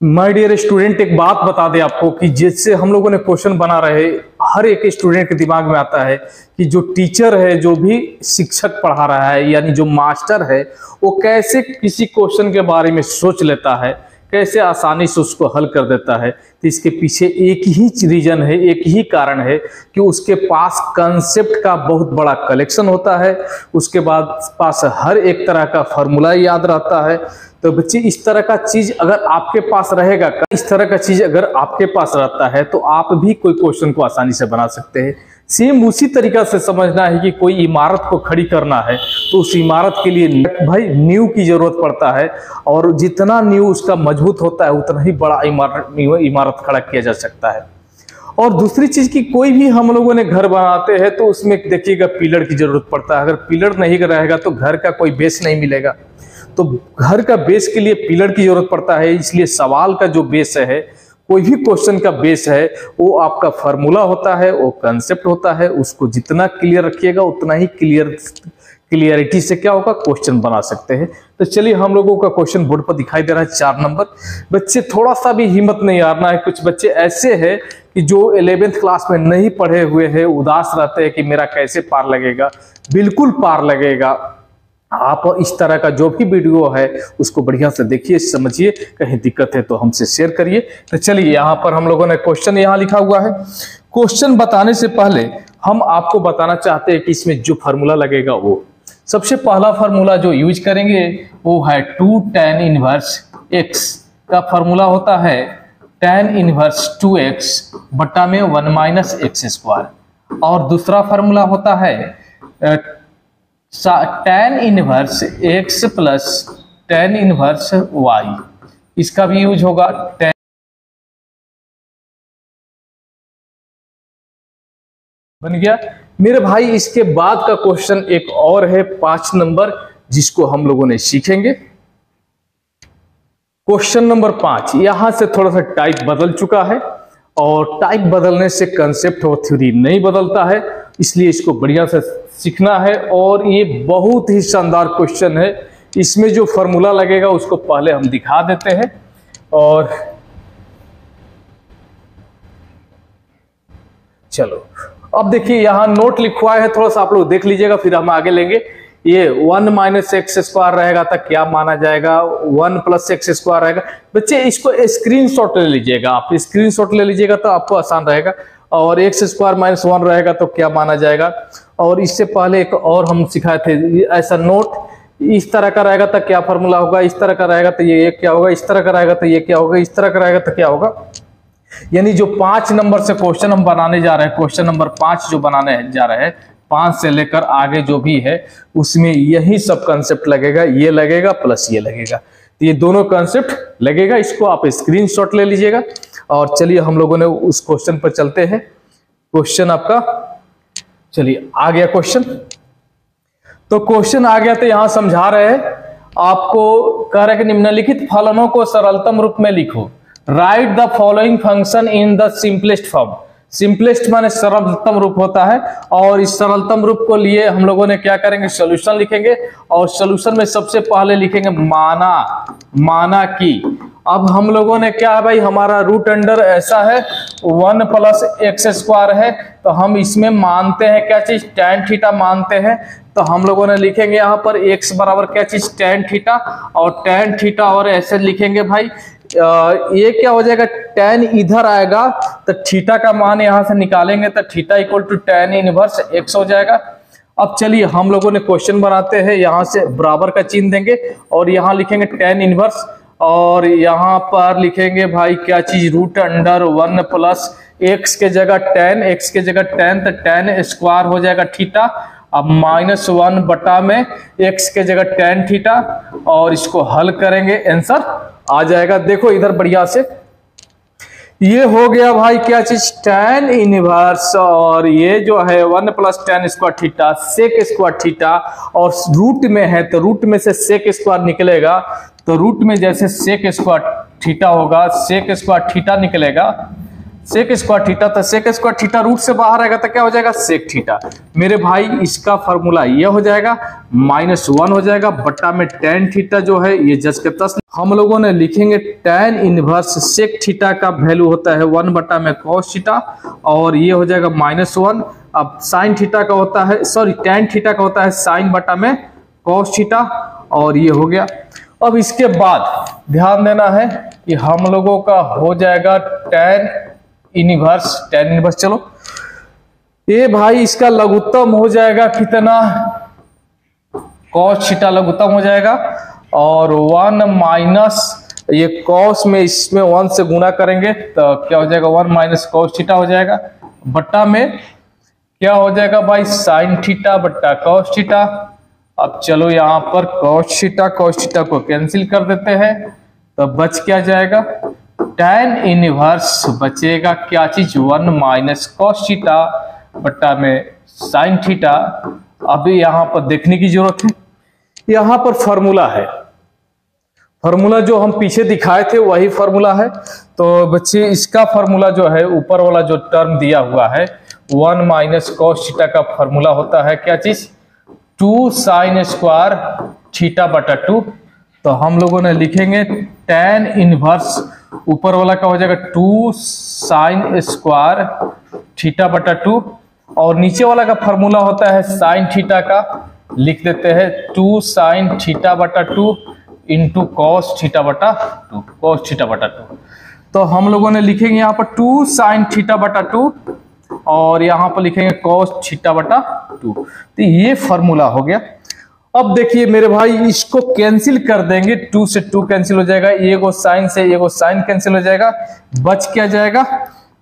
माय डियर स्टूडेंट, एक बात बता दें आपको कि जिससे हम लोगों ने क्वेश्चन बना रहे, हर एक स्टूडेंट के दिमाग में आता है कि जो टीचर है, जो भी शिक्षक पढ़ा रहा है, यानी जो मास्टर है, वो कैसे किसी क्वेश्चन के बारे में सोच लेता है, कैसे आसानी से उसको हल कर देता है। तो इसके पीछे एक ही रीजन है, एक ही कारण है कि उसके पास कंसेप्ट का बहुत बड़ा कलेक्शन होता है, उसके बाद पास हर एक तरह का फॉर्मूला याद रहता है। तो बच्चे इस तरह का चीज अगर आपके पास रहेगा, इस तरह का चीज अगर आपके पास रहता है तो आप भी कोई क्वेश्चन को आसानी से बना सकते हैं। सेम उसी तरीका से समझना है कि कोई इमारत को खड़ी करना है तो उस इमारत के लिए भाई नींव की जरूरत पड़ता है, और जितना नींव उसका मजबूत होता है उतना ही बड़ा इमारत खड़ा किया जा सकता है। और दूसरी चीज की कोई भी हम लोगों ने घर बनाते हैं तो उसमें देखिएगा पिलर की जरूरत पड़ता है। अगर पिलर नहीं रहेगा तो घर का कोई बेस नहीं मिलेगा। तो घर का बेस के लिए पिलर की जरूरत पड़ता है। इसलिए सवाल का जो बेस है, कोई भी क्वेश्चन का बेस है, वो आपका फॉर्मूला होता है, वो कंसेप्ट होता है। उसको जितना क्लियर रखिएगा उतना ही क्लियरिटी से क्या होगा, क्वेश्चन बना सकते हैं। तो चलिए हम लोगों का क्वेश्चन बोर्ड पर दिखाई दे रहा है 4 नंबर। बच्चे थोड़ा सा भी हिम्मत नहीं हारना है। कुछ बच्चे ऐसे हैं कि जो 11th क्लास में नहीं पढ़े हुए हैं, उदास रहते हैं कि मेरा कैसे पार लगेगा। बिल्कुल पार लगेगा। आप इस तरह का जो भी वीडियो है उसको बढ़िया से देखिए, समझिए। कहीं दिक्कत है तो हमसे शेयर करिए। तो चलिए यहाँ पर हम लोगों ने क्वेश्चन यहाँ लिखा हुआ है। क्वेश्चन बताने से पहले हम आपको बताना चाहते हैं कि इसमें जो फार्मूला लगेगा, वो सबसे पहला फार्मूला जो यूज करेंगे वो है 2 tan इनवर्स x का फार्मूला होता है tan इनवर्स 2x बटा में 1 - x²। और दूसरा फार्मूला होता है tan inverse x plus tan inverse y। इसका भी यूज होगा। tan बन गया मेरे भाई। इसके बाद का क्वेश्चन एक और है 5 नंबर, जिसको हम लोगों ने सीखेंगे। क्वेश्चन नंबर 5, यहां से थोड़ा सा टाइप बदल चुका है, और टाइप बदलने से कंसेप्ट और थ्योरी नहीं बदलता है, इसलिए इसको बढ़िया से सीखना है। और ये बहुत ही शानदार क्वेश्चन है। इसमें जो फॉर्मूला लगेगा उसको पहले हम दिखा देते हैं। और चलो अब देखिए यहाँ नोट लिखवाया है, थोड़ा सा आप लोग देख लीजिएगा, फिर हम आगे लेंगे। ये 1 - x² रहेगा तो क्या माना जाएगा, 1 + x² रहेगा। बच्चे इसको स्क्रीनशॉट ले लीजिएगा, आप स्क्रीनशॉट ले लीजिएगा तो आपको आसान रहेगा। और x² - 1 रहेगा तो क्या माना जाएगा। और इससे पहले एक और हम सिखाए थे, ऐसा नोट इस तरह का रहेगा तो क्या फॉर्मूला होगा, इस तरह का रहेगा तो ये क्या होगा, इस तरह का रहेगा तो ये क्या होगा, इस तरह का रहेगा तो क्या होगा। यानी जो 5 नंबर से क्वेश्चन हम बनाने जा रहे हैं, क्वेश्चन नंबर 5 जो बनाने जा रहे हैं, 5 से लेकर आगे जो भी है उसमें यही सब कंसेप्ट लगेगा। ये लगेगा प्लस ये लगेगा, तो ये दोनों कंसेप्ट लगेगा। इसको आप स्क्रीनशॉट ले लीजिएगा। और चलिए हम लोगों ने उस क्वेश्चन पर चलते हैं। क्वेश्चन आपका, चलिए आ गया क्वेश्चन। तो क्वेश्चन आ गया, तो यहां समझा रहे हैं आपको, कह रहे कि निम्नलिखित फलनों को सरलतम रूप में लिखो। Right the following function in the simplest form. Simplest माने सरलतम रूप होता है, और इस सरलतम रूप को लिए हम लोगों ने क्या करेंगे, सॉल्यूशन लिखेंगे। और सॉल्यूशन में सबसे पहले लिखेंगे माना कि। अब हम लोगों ने क्या है भाई, हमारा रूट अंडर ऐसा है 1 + x² है, तो हम इसमें मानते हैं क्या चीज, tan थीटा मानते हैं। तो हम लोगों ने लिखेंगे यहाँ पर x बराबर क्या चीज, tan थीटा। और tan थीटा और ऐसे लिखेंगे भाई, ये क्या हो जाएगा, tan इधर आएगा तो थीटा का मान यहां से निकालेंगे तो थीटा = tan इनवर्स x हो जाएगा। अब चलिए हम लोगों ने क्वेश्चन बनाते हैं। यहां से बराबर का चिन्ह देंगे और यहां लिखेंगे tan इनवर्स, और यहां पर लिखेंगे भाई क्या चीज, √1 + x के जगह tan, x के जगह tan, तो tan² हो जाएगा थीटा। अब -1 बटा में x के जगह tan थीटा, और इसको हल करेंगे, आंसर आ जाएगा। देखो इधर बढ़िया से, ये हो गया भाई क्या चीज, tan इनवर्स, और ये जो है 1 + tan² थीटा sec² थीटा। और रूट में है तो रूट में से sec² निकलेगा, तो रूट में जैसे sec² थीटा होगा, sec² थीटा निकलेगा। सेक स्क्वायर थीटा, तो सेक स्क्वायर थीटा रूट से बाहर आएगा तो क्या हो जाएगा सेक थीटा। मेरे भाई इसका फॉर्मूला ये हो जाएगा -1 हो जाएगा बट्टा में tan थीटा जो है ये जस के तस हम लोगों ने लिखेंगे tan इनवर्स सेक थीटा का वैल्यू होता है 1 बट्टा में cos थीटा और ये हो जाएगा -1। अब साइन थीटा का होता है tan थीटा का होता है साइन बट्टा में cos थीटा और ये हो गया। अब इसके बाद ध्यान देना है कि हम लोगों का हो जाएगा tan इनवर्स चलो ये भाई इसका लघुत्तम हो जाएगा कितना cos थीटा लघुत्तम हो जाएगा और 1 माइनस ये cos में इसमें 1 से गुणा करेंगे तो क्या हो जाएगा 1 माइनस cos थीटा हो जाएगा बट्टा में क्या हो जाएगा भाई साइन थीटा बट्टा cos थीटा। अब चलो यहाँ पर cos थीटा को कैंसिल कर देते हैं तो बच क्या जाएगा tan इनवर्स बचेगा क्या चीज 1 माइनस cos थीटा बट्टा में साइन थीटा। अभी यहाँ पर देखने की जरूरत है, यहाँ पर फॉर्मूला है, फॉर्मूला जो हम पीछे दिखाए थे वही फॉर्मूला है। तो बच्चे इसका फॉर्मूला जो है ऊपर वाला जो टर्म दिया हुआ है 1 माइनस cos थीटा का फॉर्मूला होता है क्या चीज 2 साइन स्क्वायर थीटा बटा 2। तो हम लोगों ने लिखेंगे tan इनवर्स ऊपर वाला का हो जाएगा 2 साइन स्क्वायर थीटा बटा 2 और नीचे वाला का फॉर्मूला होता है साइन थीटा का लिख देते हैं 2 साइन थीटा बटा 2 इंटू cos थीटा बटा 2 तो हम लोगों ने लिखेंगे यहाँ पर 2 साइन थीटा बटा 2 और यहाँ पर लिखेंगे cos थीटा बटा 2। तो ये फॉर्मूला हो गया। अब देखिए मेरे भाई इसको कैंसिल कर देंगे 2 से 2 कैंसिल हो जाएगा ये को साइन से ये को साइन कैंसिल हो जाएगा बच क्या जाएगा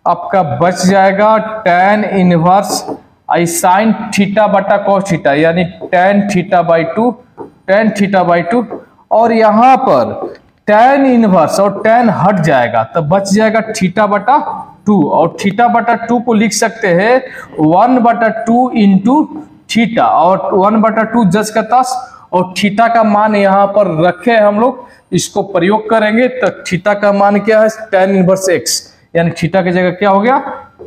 आपका बच जाएगा tan इनवर्स आई साइन थीटा बटा cos थीटा यानी tan थीटा बाई 2 और यहाँ पर tan इनवर्स और tan हट जाएगा तो बच जाएगा थीटा बटा 2 और थीटा बटा 2 को लिख सकते हैं 1 बटा 2 इंटू थीटा और 1 बटा 2 जस का तस और थीटा का मान यहाँ पर रखे हम लोग इसको प्रयोग करेंगे तो थीटा का मान क्या है tan इनवर्स x यानी थीटा की जगह क्या हो गया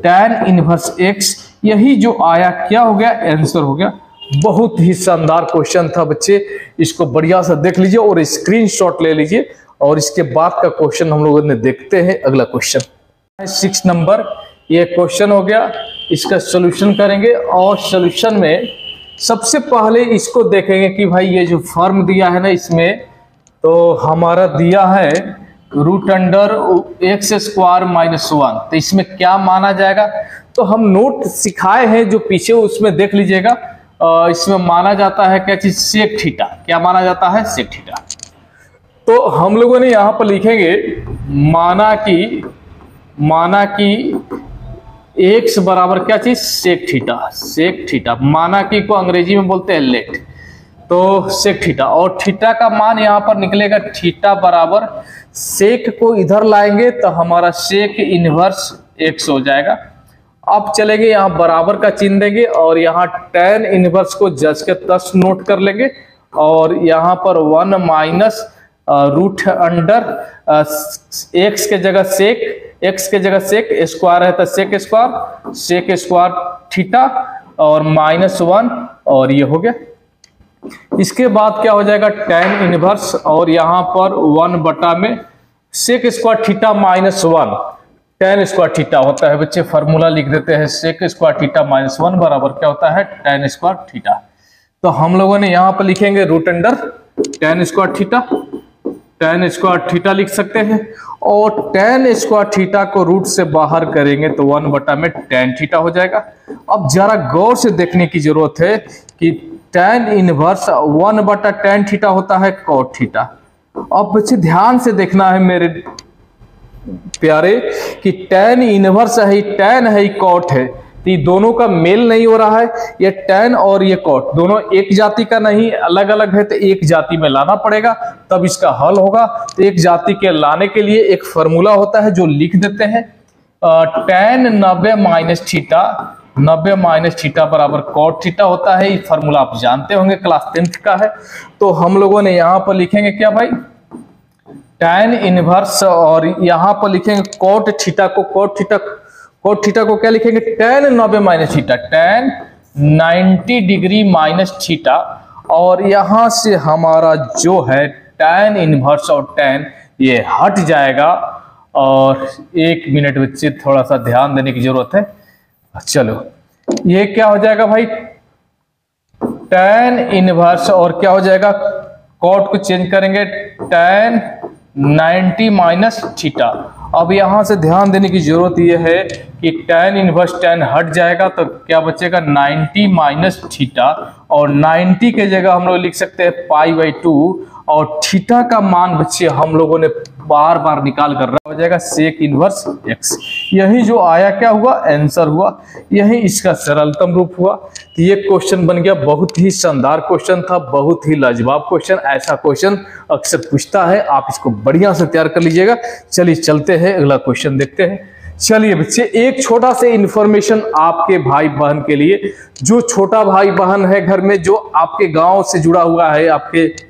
tan इनवर्स x। यही जो आया क्या हो गया आंसर हो गया। बहुत ही शानदार क्वेश्चन था बच्चे, इसको बढ़िया से देख लीजिए और स्क्रीनशॉट ले लीजिए और इसके बाद का क्वेश्चन हम लोगों ने देखते हैं। अगला क्वेश्चन 6 नंबर ये क्वेश्चन हो गया, इसका सॉल्यूशन करेंगे और सॉल्यूशन में सबसे पहले इसको देखेंगे कि भाई ये जो फॉर्म दिया है ना इसमें तो हमारा दिया है रूट अंडर एक्स स्क्वायर -1 तो इसमें क्या माना जाएगा। तो हम नोट सिखाए हैं जो पीछे उसमें देख लीजिएगा। इसमें माना जाता है क्या चीज सेक थीटा, क्या माना जाता है सेक थीटा। तो हम लोगों ने यहाँ पर लिखेंगे माना कि x बराबर क्या चीज सेक थीटा माना कि को अंग्रेजी में बोलते हैं लेट तो सेक थीटा और थीटा का मान यहाँ पर निकलेगा थीटा बराबर सेक को इधर लाएंगे तो हमारा सेक इनवर्स x हो जाएगा। अब चलेंगे यहाँ बराबर का चिन्ह देंगे और यहाँ tan इनवर्स को जस के तस नोट कर लेंगे और यहाँ पर 1 माइनस रूट अंडर x के जगह सेक स्क्वायर है तो सेक स्क्वायर थीटा और -1 और ये हो गया। इसके बाद क्या हो जाएगा tan इनवर्स और यहाँ पर 1 बटा में sec square theta -1 tan square theta होता है बच्चे फॉर्मूला लिख देते हैं सेक स्क्वायर थीटा -1 बराबर क्या होता है tan स्क्वायर थीटा। तो हम लोगों ने यहाँ पर लिखेंगे root under tan square theta लिख सकते हैं और tan स्क्वायर थीटा को रूट से बाहर करेंगे तो 1 बटा में tan थीटा हो जाएगा। अब जरा गौर से देखने की जरूरत है कि tan इनवर्स 1 बटा tan थीटा होता है cot थीटा। अब बच्चे ध्यान से देखना है मेरे प्यारे कि tan इनवर्स है tan है cot है तो ये दोनों का मेल नहीं हो रहा है। ये tan और ये cot दोनों एक जाति का नहीं अलग अलग है तो एक जाति में लाना पड़ेगा तब इसका हल होगा। तो एक जाति के लाने के लिए एक फॉर्मूला होता है जो लिख देते हैं tan 90 माइनस थीटा बराबर cot थीटा होता है। ये फॉर्मूला आप जानते होंगे क्लास 10th का है। तो हम लोगों ने यहाँ पर लिखेंगे क्या भाई tan इनवर्स और यहाँ पर लिखेंगे cot थीटा को cot थीटा कोट थीटा को क्या लिखेंगे, tan 90 minus theta, tan 90 degree minus theta. और यहां से हमारा जो है tan इनवर्स और tan ये हट जाएगा। और 1 मिनट बच्चे थोड़ा सा ध्यान देने की जरूरत है। चलो ये क्या हो जाएगा भाई, tan इनवर्स और क्या हो जाएगा, कोट को चेंज करेंगे, tan 90 माइनस थीटा। अब यहां से ध्यान देने की जरूरत यह है कि tan इनवर्स tan हट जाएगा तो क्या बचेगा 90 माइनस थीटा। और 90 के जगह हम लोग लिख सकते हैं π/2 और थीटा का मान बच्चे हम लोगों ने बार बार निकाल कर रहा हो जाएगा सेक इनवर्स x। यही जो आया क्या हुआ, आंसर हुआ, यही इसका सरलतम रूप हुआ। तो ये क्वेश्चन बन गया, बहुत ही शानदार क्वेश्चन था, बहुत ही लाजवाब क्वेश्चन। ऐसा क्वेश्चन अक्सर पूछता है, आप इसको बढ़िया से तैयार कर लीजिएगा। चलिए चलते हैं, अगला क्वेश्चन देखते हैं। चलिए बच्चे, एक छोटा सा इंफॉर्मेशन आपके भाई बहन के लिए, जो छोटा भाई बहन है घर में, जो आपके गांव से जुड़ा हुआ है, आपके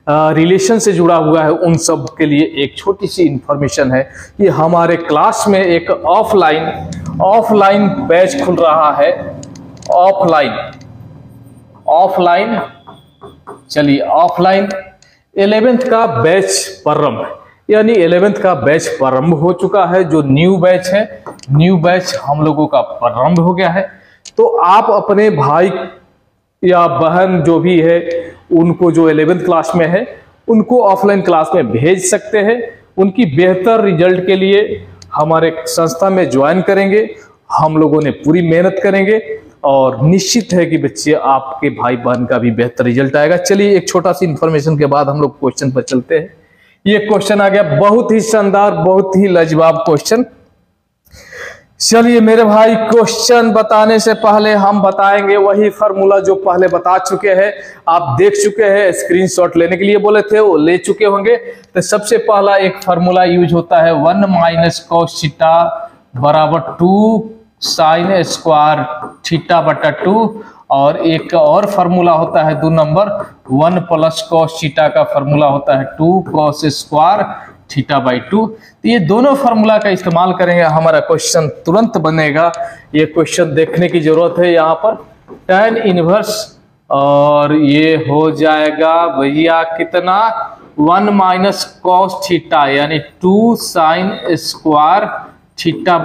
रिलेशन से जुड़ा हुआ है, उन सब के लिए एक छोटी सी इंफॉर्मेशन है कि हमारे क्लास में एक ऑफलाइन बैच खुल रहा है। ऑफलाइन चलिए ऑफलाइन 11th का बैच प्रारंभ, यानी 11th का बैच प्रारंभ हो चुका है। जो न्यू बैच है, न्यू बैच हम लोगों का प्रारंभ हो गया है। तो आप अपने भाई या बहन जो भी है, उनको जो 11th क्लास में है, उनको ऑफलाइन क्लास में भेज सकते हैं। उनकी बेहतर रिजल्ट के लिए हमारे संस्था में ज्वाइन करेंगे। हम लोगों ने पूरी मेहनत करेंगे और निश्चित है कि बच्चे आपके भाई बहन का भी बेहतर रिजल्ट आएगा। चलिए एक छोटा सी इंफॉर्मेशन के बाद हम लोग क्वेश्चन पर चलते हैं। ये क्वेश्चन आ गया, बहुत ही शानदार, बहुत ही लाजवाब क्वेश्चन। चलिए मेरे भाई, क्वेश्चन बताने से पहले हम बताएंगे वही फार्मूला जो पहले बता चुके हैं, आप देख चुके हैं, स्क्रीनशॉट लेने के लिए बोले थे वो ले चुके होंगे। तो सबसे पहला एक फार्मूला यूज होता है 1 माइनस कॉस थीटा बराबर 2 साइन स्क्वायर थीटा बटा 2। और एक और फार्मूला होता है 2 नंबर 1 प्लस कॉस थीटा का फार्मूला होता है 2 कॉस स्क्वायर थीटा बाई 2। तो ये दोनों फार्मूला का इस्तेमाल करेंगे, हमारा क्वेश्चन तुरंत बनेगा। ये क्वेश्चन देखने की जरूरत है। यहाँ पर tan इनवर्स और ये हो जाएगा भैया कितना, 1 माइनस कॉस थीटा यानी 2 साइन स्क्वायर थीटा,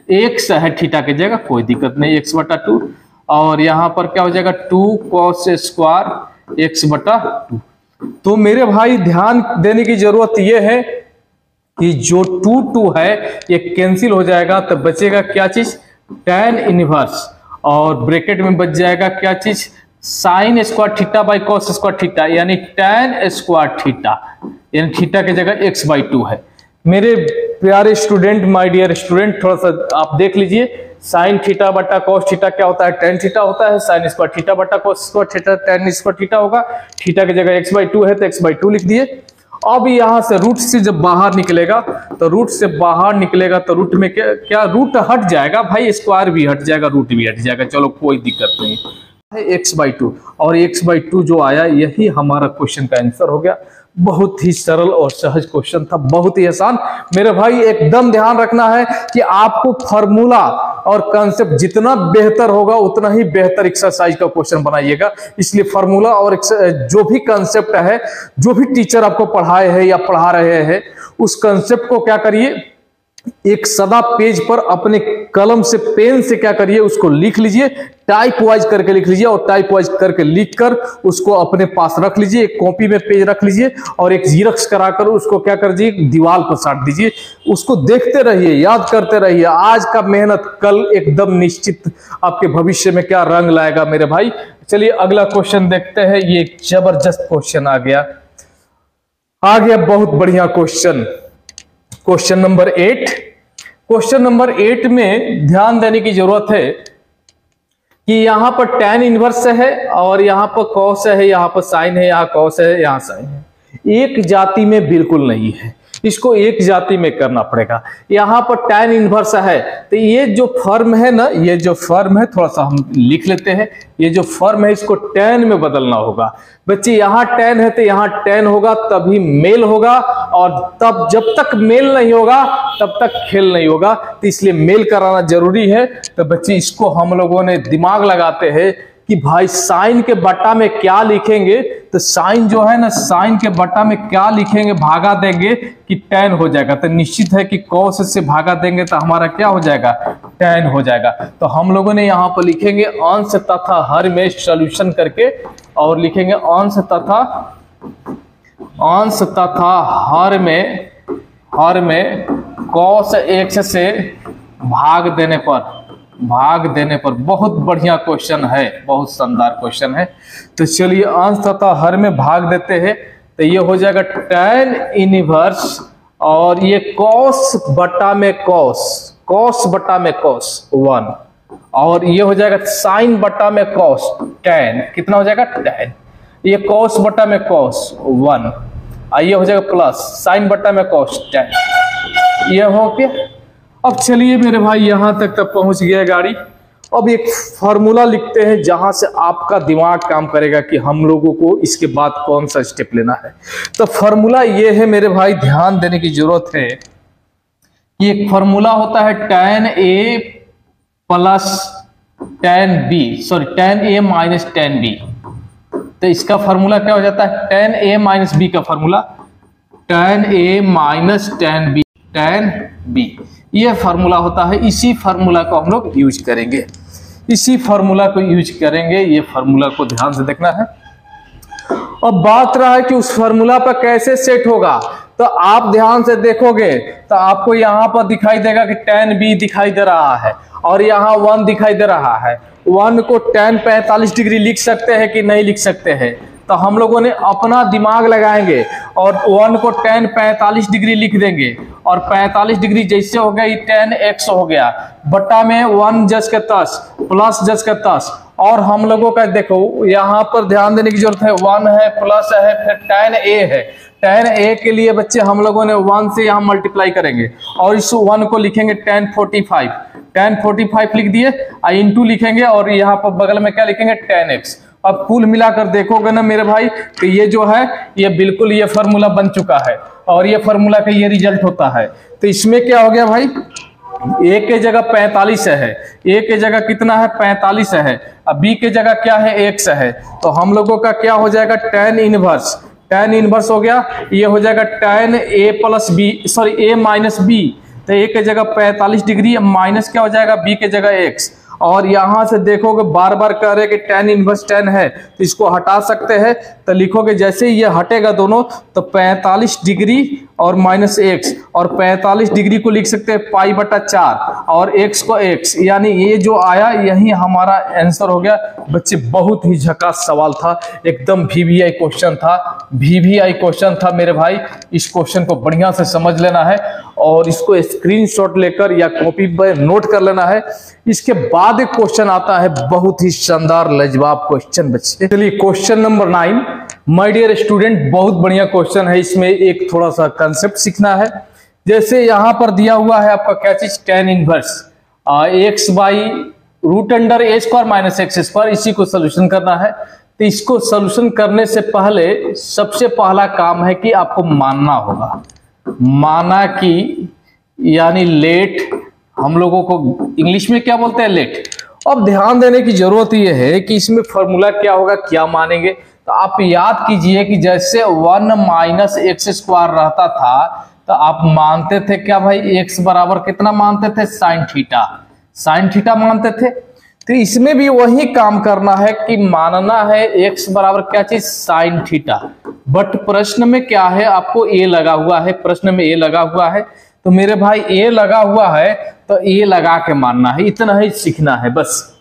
x है थीटा की जगह, कोई दिक्कत नहीं, x बटा 2। और यहाँ पर क्या हो जाएगा 2 कॉस स्क्वायर x बटा 2। तो मेरे भाई ध्यान देने की जरूरत यह है कि जो 2 है ये कैंसिल हो जाएगा, तो बचेगा क्या चीज, tan इनवर्स, और ब्रैकेट में बच जाएगा क्या चीज, sine square theta by cos square theta यानी tan स्क्वायर थीटा, यानी थीटा की जगह x/2 है। मेरे प्यारे स्टूडेंट, माय डियर स्टूडेंट, थोड़ा सा आप देख लीजिए, साइन थीटा बटा कॉस थीटा क्या होता है, tan थीटा होता है। साइन स्क्वायर थीटा बटा cos square theta tan square theta होगा। थीटा की जगह x/2 है तो x/2 लिख दिए। अब यहां से रूट से जब बाहर निकलेगा, तो रूट से बाहर निकलेगा तो रूट में क्या रूट हट जाएगा भाई, स्क्वायर भी हट जाएगा, रूट भी हट जाएगा, चलो कोई दिक्कत नहीं है, x/2। और x/2 जो आया यही हमारा क्वेश्चन का आंसर हो गया। बहुत ही सरल और सहज क्वेश्चन था, बहुत ही आसान। मेरे भाई एकदम ध्यान रखना है कि आपको फार्मूला और कॉन्सेप्ट जितना बेहतर होगा उतना ही बेहतर एक्सरसाइज का क्वेश्चन बनाइएगा। इसलिए फार्मूला और जो भी कॉन्सेप्ट है, जो भी टीचर आपको पढ़ाए हैं या पढ़ा रहे हैं, उस कॉन्सेप्ट को क्या करिए, एक सदा पेज पर अपने कलम से, पेन से क्या करिए, उसको लिख लीजिए, टाइप वाइज करके लिख लीजिए, और टाइप वाइज करके लिखकर उसको अपने पास रख लीजिए, एक कॉपी में पेज रख लीजिए और एक जीरोक्स कराकर उसको क्या कर दीजिए, दीवार पर साट दीजिए। उसको देखते रहिए, याद करते रहिए। आज का मेहनत कल एकदम निश्चित आपके भविष्य में क्या रंग लाएगा मेरे भाई। चलिए अगला क्वेश्चन देखते हैं। ये जबरदस्त क्वेश्चन आ गया, बहुत बढ़िया question. Question number 8। Question number 8 में ध्यान देने की जरूरत है कि यहां पर tan इनवर्स है और यहां पर cos है, यहां पर sin है, यहां cos है, यहां sin है। एक जाति में बिल्कुल नहीं है, इसको एक जाति में करना पड़ेगा। यहां पर tan इनवर्स है तो ये जो फॉर्म है ना, ये जो फॉर्म है, थोड़ा सा हम लिख लेते हैं। ये जो फॉर्म है इसको tan में बदलना होगा। बच्चे यहाँ tan है तो यहाँ tan होगा, तभी मेल होगा। और तब जब तक मेल नहीं होगा तब तक खेल नहीं होगा, तो इसलिए मेल कराना जरूरी है। तो बच्चे इसको हम लोगों ने दिमाग लगाते हैं कि भाई साइन के बट्टा में क्या लिखेंगे, तो साइन जो है ना, साइन के बट्टा में क्या लिखेंगे, भागा देंगे कि tan हो जाएगा। तो निश्चित है कि cos से भागा देंगे तो हमारा क्या हो जाएगा, tan हो जाएगा। तो हम लोगों ने यहाँ पर लिखेंगे अंश तथा हर में सॉल्यूशन करके, और लिखेंगे अंश तथा हर में cos x से भाग देने पर बहुत बढ़िया क्वेश्चन है, बहुत शानदार क्वेश्चन है। तो चलिए अंश तथा हर में भाग देते हैं, तो ये हो जाएगा tan इनवर्स, और ये cos बटा में cos 1, और ये हो जाएगा sin बटा में cos tan, कितना हो जाएगा tan, ये cos बटा में cos 1, ये हो जाएगा प्लस sin बटा में cos tan, ये हो गया। अब चलिए मेरे भाई यहां तक पहुंच गया गाड़ी। अब एक फॉर्मूला लिखते हैं जहां से आपका दिमाग काम करेगा कि हम लोगों को इसके बाद कौन सा स्टेप लेना है। तो फॉर्मूला ये है मेरे भाई, ध्यान देने की जरूरत है। ये एक फॉर्मूला होता है tan A plus tan B, sorry tan A minus tan B। तो इसका फॉर्मूला क्या हो जाता है, tan A माइनस B का formula tan A minus tan B, ये फार्मूला होता है। इसी फार्मूला को हम लोग यूज करेंगे, ये फार्मूला को ध्यान से देखना है। अब बात रहा है कि उस फार्मूला पर कैसे सेट होगा, तो आप ध्यान से देखोगे तो आपको यहाँ पर दिखाई देगा कि tan B दिखाई दे रहा है और यहाँ 1 दिखाई दे रहा है। 1 को tan 45 डिग्री लिख सकते हैं कि नहीं लिख सकते हैं, तो हम लोगों ने अपना दिमाग लगाएंगे और 1 को tan 45 डिग्री लिख देंगे, और 45 डिग्री जैसे हो गया ये tan x हो गया, बट्टा में 1 जस के 10 प्लस जस के 10, और हम लोगों का देखो यहाँ पर ध्यान देने की जरूरत है, 1 है प्लस है, फिर tan a है। tan a के लिए बच्चे हम लोगों ने 1 से यहाँ मल्टीप्लाई करेंगे और इस 1 को लिखेंगे tan 45 लिख दिए, इंटू लिखेंगे और यहाँ पर बगल में क्या लिखेंगे tan x। अब कुल मिलाकर देखोगे ना मेरे भाई, तो ये जो है ये बिल्कुल ये फार्मूला बन चुका है और ये फार्मूला का ये रिजल्ट होता है। तो इसमें क्या हो गया भाई, a के जगह 45 है, a के जगह कितना है 45 है, अब b के जगह क्या है x है, तो हम लोगों का क्या हो जाएगा tan इनवर्स हो गया, ये हो जाएगा tan a plus b, sorry a minus b। तो a के जगह 45 डिग्री माइनस क्या हो जाएगा b के जगह x, और यहां से देखोगे बार बार कह रहे कि tan इनवर्स tan है तो इसको हटा सकते हैं, तो लिखोगे जैसे ही ये हटेगा दोनों तो 45 डिग्री और माइनस x, और 45 डिग्री को लिख सकते हैं पाई बटा 4 और x को x, यानी ये जो आया यही हमारा आंसर हो गया। बच्चे बहुत ही झकास सवाल था, एकदम वीवीआई क्वेश्चन था मेरे भाई। इस क्वेश्चन को बढ़िया से समझ लेना है और इसको स्क्रीनशॉट लेकर या कॉपी पर नोट कर लेना है। इसके बाद एक क्वेश्चन आता है बहुत ही शानदार लाजवाब क्वेश्चन बच्चे। चलिए question number 9 my dear student, बहुत बढ़िया क्वेश्चन है। इसमें एक थोड़ा सा कंसेप्ट सीखना है। जैसे यहां पर दिया हुआ है आपका क्या चीज, tan inverse x by root under a square minus x square, इसी को सोल्यूशन करना है। तो इसको सोल्यूशन करने से पहले सबसे पहला काम है कि आपको मानना होगा, माना कि यानी लेट, हम लोगों को इंग्लिश में क्या बोलते हैं, लेट। अब ध्यान देने की जरूरत यह है कि इसमें फॉर्मूला क्या होगा, क्या मानेंगे। तो आप याद कीजिए कि जैसे 1 माइनस एक्स स्क्वायर रहता था तो आप मानते थे क्या भाई, x बराबर कितना मानते थे, साइन थीटा मानते थे। तो इसमें भी वही काम करना है कि मानना है x बराबर क्या चीज, साइन थीटा। बट प्रश्न में क्या है, आपको a लगा हुआ है, प्रश्न में a लगा हुआ है, तो मेरे भाई a लगा हुआ है तो a लगा के मानना है, इतना ही सीखना है बस।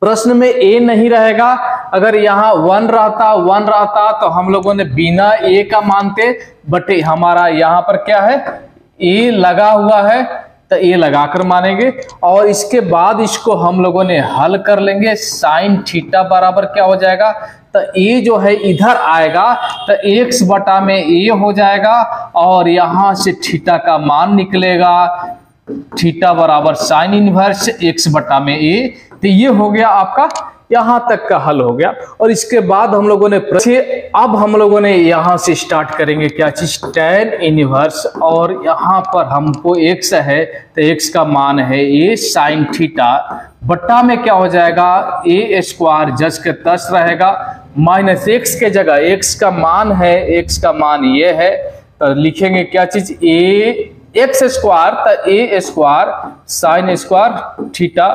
प्रश्न में a नहीं रहेगा, अगर यहाँ 1 रहता तो हम लोगों ने बिना a का मानते, बट हमारा यहाँ पर क्या है, a लगा हुआ है तो a लगाकर मानेंगे। और इसके बाद इसको हम लोगों ने हल कर लेंगे, साइन थीटा बराबर क्या हो जाएगा, तो a जो है इधर आएगा तो x बटा में a हो जाएगा, और यहां से थीटा का मान निकलेगा, थीटा बराबर साइन इनवर्स x बटा में a। तो ये हो गया आपका यहां तक का हल हो गया। और इसके बाद हम लोगों ने अब हम लोगों ने यहां से स्टार्ट करेंगे क्या चीज, tan इनवर्स। और यहां पर हमको x है तो x का मान है a sin थीटा, बट्टा में क्या हो जाएगा a स्क्वायर जस के तस रहेगा, माइनस x के जगह x का मान है, x का मान ये है तो लिखेंगे क्या चीज a एक्स स्क्वायर तो ए स्क्वायर साइन स्क्वायर थीटा।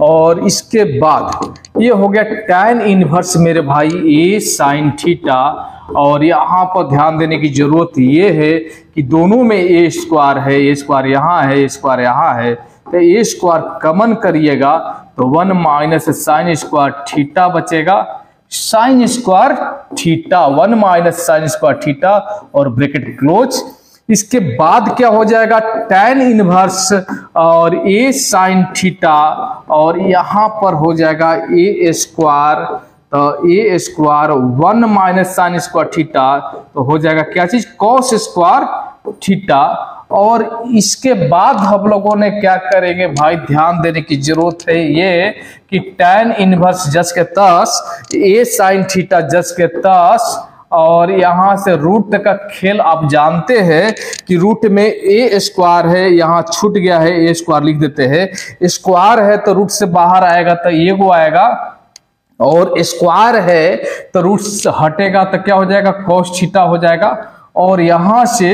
और इसके बाद ये हो गया tan इनवर्स मेरे भाई ए साइन थीटा। और यहाँ पर ध्यान देने की जरूरत ये है कि दोनों में ए स्क्वायर है, ए स्क्वायर यहाँ है, ए स्क्वायर यहाँ है, तो ए स्क्वायर कमन करिएगा तो 1 माइनस साइन स्क्वायर थीटा बचेगा, sine square theta 1 minus sine square theta और ब्रैकेट क्लोज। इसके बाद क्या हो जाएगा tan इनवर्स और a साइन थीटा और यहां पर हो जाएगा a स्क्वायर, तो a square 1 minus sine square theta तो हो जाएगा क्या चीज cos स्क्वायर थीटा। और इसके बाद हम लोगों ने क्या करेंगे भाई, ध्यान देने की जरूरत है ये कि tan इनवर्स जस के तस a साइन थीटा जस के तस, और यहां से रूट का खेल आप जानते हैं कि रूट में ए स्क्वायर है, यहां छूट गया है ए स्क्वायर लिख देते हैं, स्क्वायर है तो रूट से बाहर आएगा तो ये वो आएगा, और स्क्वायर है तो रूट से हटेगा तो क्या हो जाएगा cos थीटा हो जाएगा। और यहां से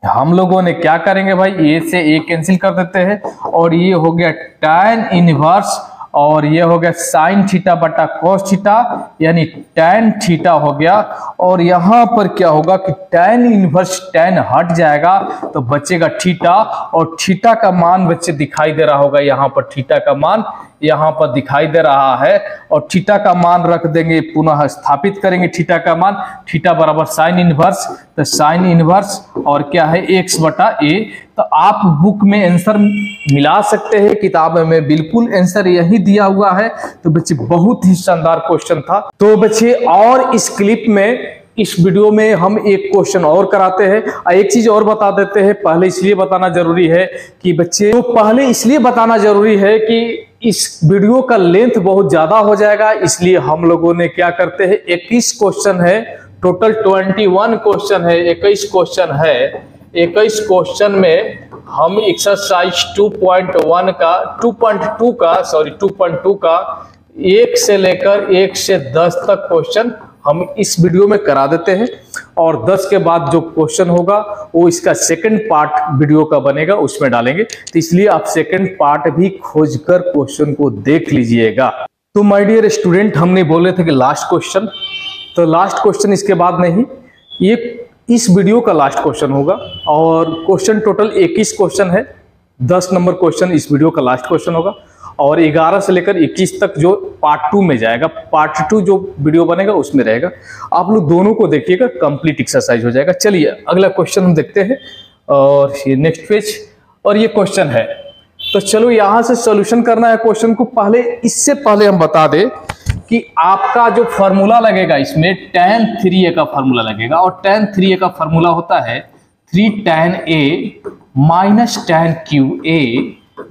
हम लोगों ने क्या करेंगे भाई, ए से ए कैंसिल कर देते हैं और ये हो गया tan इनवर्स और ये हो गया साइन थीटा बटा cos थीटा यानी tan थीटा हो गया। और यहां पर क्या होगा कि tan इनवर्स tan हट जाएगा तो बचेगा थीटा, और थीटा का मान बच्चे दिखाई दे रहा होगा, यहां पर थीटा का मान यहां पर दिखाई दे रहा है। और थीटा का मान रख देंगे, पुनः स्थापित करेंगे थीटा का मान, थीटा बराबर साइन इनवर्स, तो साइन इनवर्स और क्या है x बटा a। तो आप बुक में आंसर मिला सकते हैं, किताब में बिल्कुल आंसर यही दिया हुआ है। तो बच्चे बहुत ही शानदार क्वेश्चन था। तो बच्चे और इस क्लिप में, इस वीडियो में हम एक क्वेश्चन और कराते हैं। एक चीज और बता देते हैं, पहले इसलिए बताना जरूरी है कि बच्चे, तो पहले इसलिए बताना जरूरी है कि इस वीडियो का लेंथ बहुत ज्यादा हो जाएगा, इसलिए हम लोगों ने क्या करते हैं 21 क्वेश्चन है, टोटल 21 क्वेश्चन है, 21 क्वेश्चन है। 21 क्वेश्चन में हम एक्सरसाइज 2.1 का 2.2 का 1 से लेकर 1 से 10 तक क्वेश्चन हम इस वीडियो में करा देते हैं। और 10 के बाद जो क्वेश्चन होगा वो इसका सेकंड पार्ट वीडियो का बनेगा, उसमें डालेंगे। तो इसलिए आप सेकंड पार्ट भी खोजकर क्वेश्चन को देख लीजिएगा। तो माय डियर स्टूडेंट, हमने बोले थे कि लास्ट क्वेश्चन, तो लास्ट क्वेश्चन इसके बाद नहीं, ये इस वीडियो का लास्ट क्वेश्चन होगा। और क्वेश्चन टोटल 21 क्वेश्चन है, 10 नंबर क्वेश्चन इस वीडियो का लास्ट क्वेश्चन होगा। और 11 से लेकर 21 तक जो पार्ट 2 में जाएगा, पार्ट 2 जो वीडियो बनेगा उसमें रहेगा। आप लोग दोनों को देखिएगा, कंप्लीट एक्सरसाइज हो जाएगा। चलिए अगला क्वेश्चन हम देखते हैं, और ये नेक्स्ट पेज, और ये क्वेश्चन है। तो चलो यहां से सॉल्यूशन करना है क्वेश्चन को। पहले इससे पहले हम बता दें कि आपका जो फॉर्मूला लगेगा इसमें tan 3a का फॉर्मूला लगेगा, और tan 3a का फॉर्मूला होता है 3 tan a minus tan QA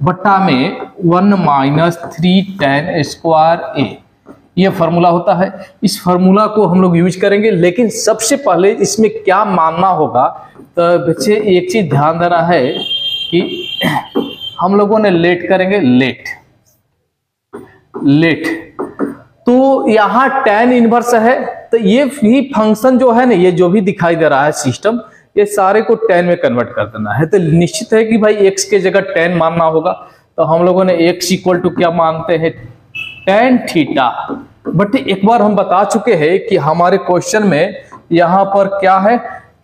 बट्टा में 1 माइनस 3 tan स्क्वायर a, ये फॉर्मूला होता है। इस फॉर्मूला को हम लोग यूज करेंगे, लेकिन सबसे पहले इसमें क्या मानना होगा, तो बच्चे एक चीज ध्यान देना है कि हम लोगों ने लेट करेंगे, लेट तो यहाँ tan इनवर्स है, तो ये फंक्शन जो है ना, ये जो भी दिखाई दे रहा है सिस्टम, ये सारे को tan में कन्वर्ट कर देना है। तो निश्चित है कि भाई x के जगह tan मानना होगा, तो हम लोगों ने x इक्वल टू क्या मानते हैं tan थीटा। बट एक बार हम बता चुके हैं कि हमारे क्वेश्चन में यहाँ पर क्या है,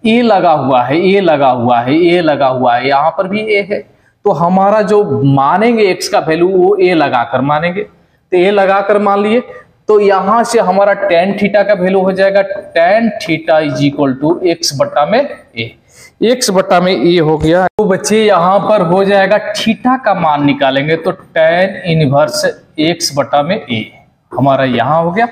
a लगा हुआ है, a लगा हुआ है, a लगा हुआ है, यहाँ पर भी a है। तो हमारा जो मानेंगे x का वैल्यू वो a लगाकर मानेंगे, तो a लगाकर मान लिए, तो यहां से हमारा tan थीटा का वैल्यू हो जाएगा tan theta is equal to x बटा में a, x बटा में a हो गया। तो बच्चे यहां पर हो जाएगा थीटा का मान निकालेंगे तो tan इनवर्स x बटा में a हमारा यहां हो गया।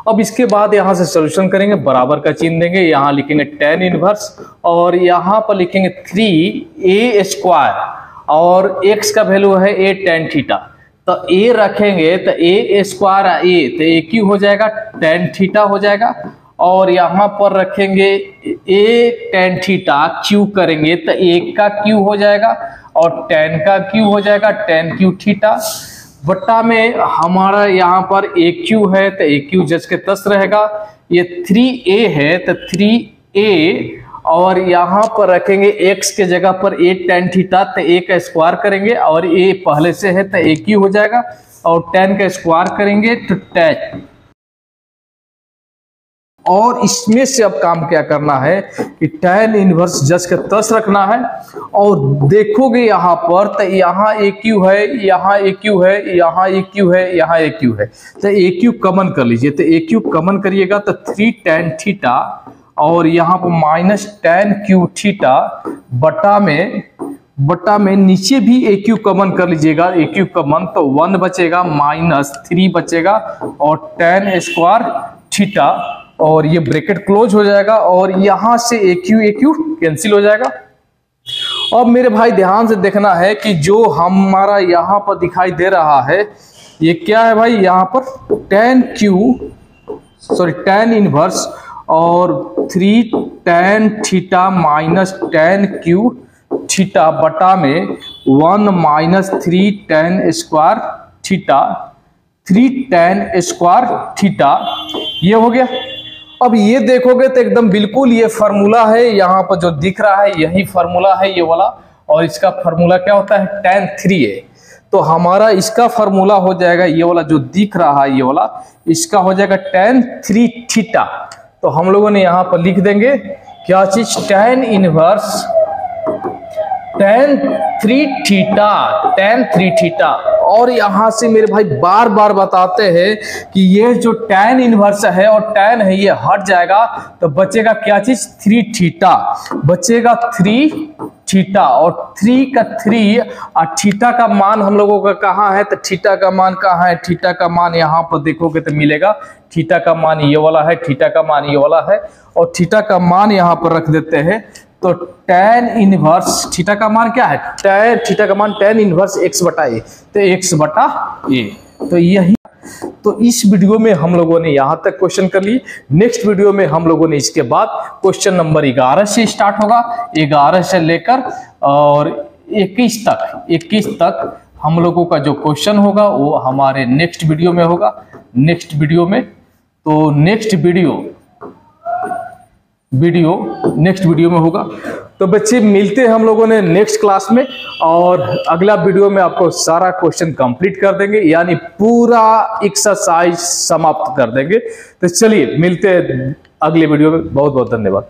अब इसके बाद यहां से सॉल्यूशन करेंगे, बराबर का चिन्ह देंगे, यहां लिखेंगे tan इनवर्स और यहां पर लिखेंगे 3a स्क्वायर और x का वैल्यू है a tan थीटा। तो ए रखेंगे तो ए स्क्वायर ए, तो ए क्यू हो जाएगा tan थीटा हो जाएगा। और यहाँ पर रखेंगे ए tan थीटा, क्यू करेंगे तो ए का क्यू हो जाएगा और tan का क्यू हो जाएगा tan क्यू थीटा। बट्टा में हमारा यहाँ पर ए क्यू है तो ए क्यू जस के तस रहेगा। ये 3a है तो 3a, और यहाँ पर रखेंगे x के जगह पर a tan थीटा, तो a का स्क्वायर करेंगे और a पहले से है तो a क्यू हो जाएगा और tan का स्क्वायर करेंगे तो tan। और इसमें से अब काम क्या करना है कि tan इनवर्स जस के तस रखना है। और देखोगे यहाँ पर तो यहाँ ए क्यू है, यहाँ ए क्यू है, यहाँ ए क्यू है, यहाँ ए क्यू है, तो ए क्यू कॉमन कर लीजिए। तो ए क्यू कॉमन करिएगा तो 3 tan थीटा और यहाँ पर माइनस tan क्यू थीटा बटा में नीचे भी ए क्यू कॉमन कर लीजिएगा। ए क्यू कॉमन तो 1 बचेगा माइनस 3 बचेगा और tan स्क्वायर थीटा, और ये ब्रैकेट क्लोज हो जाएगा और यहां से ए क्यू कैंसिल हो जाएगा। अब मेरे भाई ध्यान से देखना है कि जो हमारा यहां पर दिखाई दे रहा है ये क्या है भाई, यहां पर tan इनवर्स और 3 tan theta minus tan Q theta बटा में 1 minus 3 tan square theta, 3 tan square theta, ये हो गया। अब ये देखोगे तो एकदम बिल्कुल ये फार्मूला है, यहाँ पर जो दिख रहा है यही फार्मूला है ये वाला, और इसका फार्मूला क्या होता है tan 3a। तो हमारा इसका फार्मूला हो जाएगा ये वाला जो दिख रहा है ये वाला, इसका हो जाएगा tan 3 थीटा। तो हम लोगों ने यहाँ पर लिख देंगे क्या चीज, tan इनवर्स tan 3 थीटा। और यहां से मेरे भाई बार बार बताते हैं कि ये जो tan इनवर्स है और tan है ये हट जाएगा तो बचेगा क्या चीज, 3 थीटा बचेगा, 3 थीटा और 3 का 3 और थीटा का मान हम लोगों का कहाँ है, तो थीटा का मान कहाँ है, थीटा का मान यहाँ पर देखोगे तो मिलेगा, थीटा का मान ये वाला है, थीटा का मान ये वाला है, और थीटा का मान यहाँ पर रख देते हैं। तो tan इनवर्स थीटा का मान क्या है, थीटा का मान tan इनवर्स x बटा ए, तो x बटा ए। तो यही, तो इस वीडियो में हम लोगों ने यहां तक क्वेश्चन कर लिए। नेक्स्ट वीडियो में हम लोगों ने इसके बाद क्वेश्चन नंबर 11 से स्टार्ट होगा, 11 से लेकर और 21 तक हम लोगों का जो क्वेश्चन होगा वो हमारे नेक्स्ट वीडियो में होगा। नेक्स्ट वीडियो में होगा। तो बच्चे मिलते हैं हम लोगों ने नेक्स्ट क्लास में, और अगला वीडियो में आपको सारा क्वेश्चन कंप्लीट कर देंगे, यानी पूरा एक्सरसाइज समाप्त कर देंगे। तो चलिए मिलते हैं अगले वीडियो में। बहुत बहुत धन्यवाद।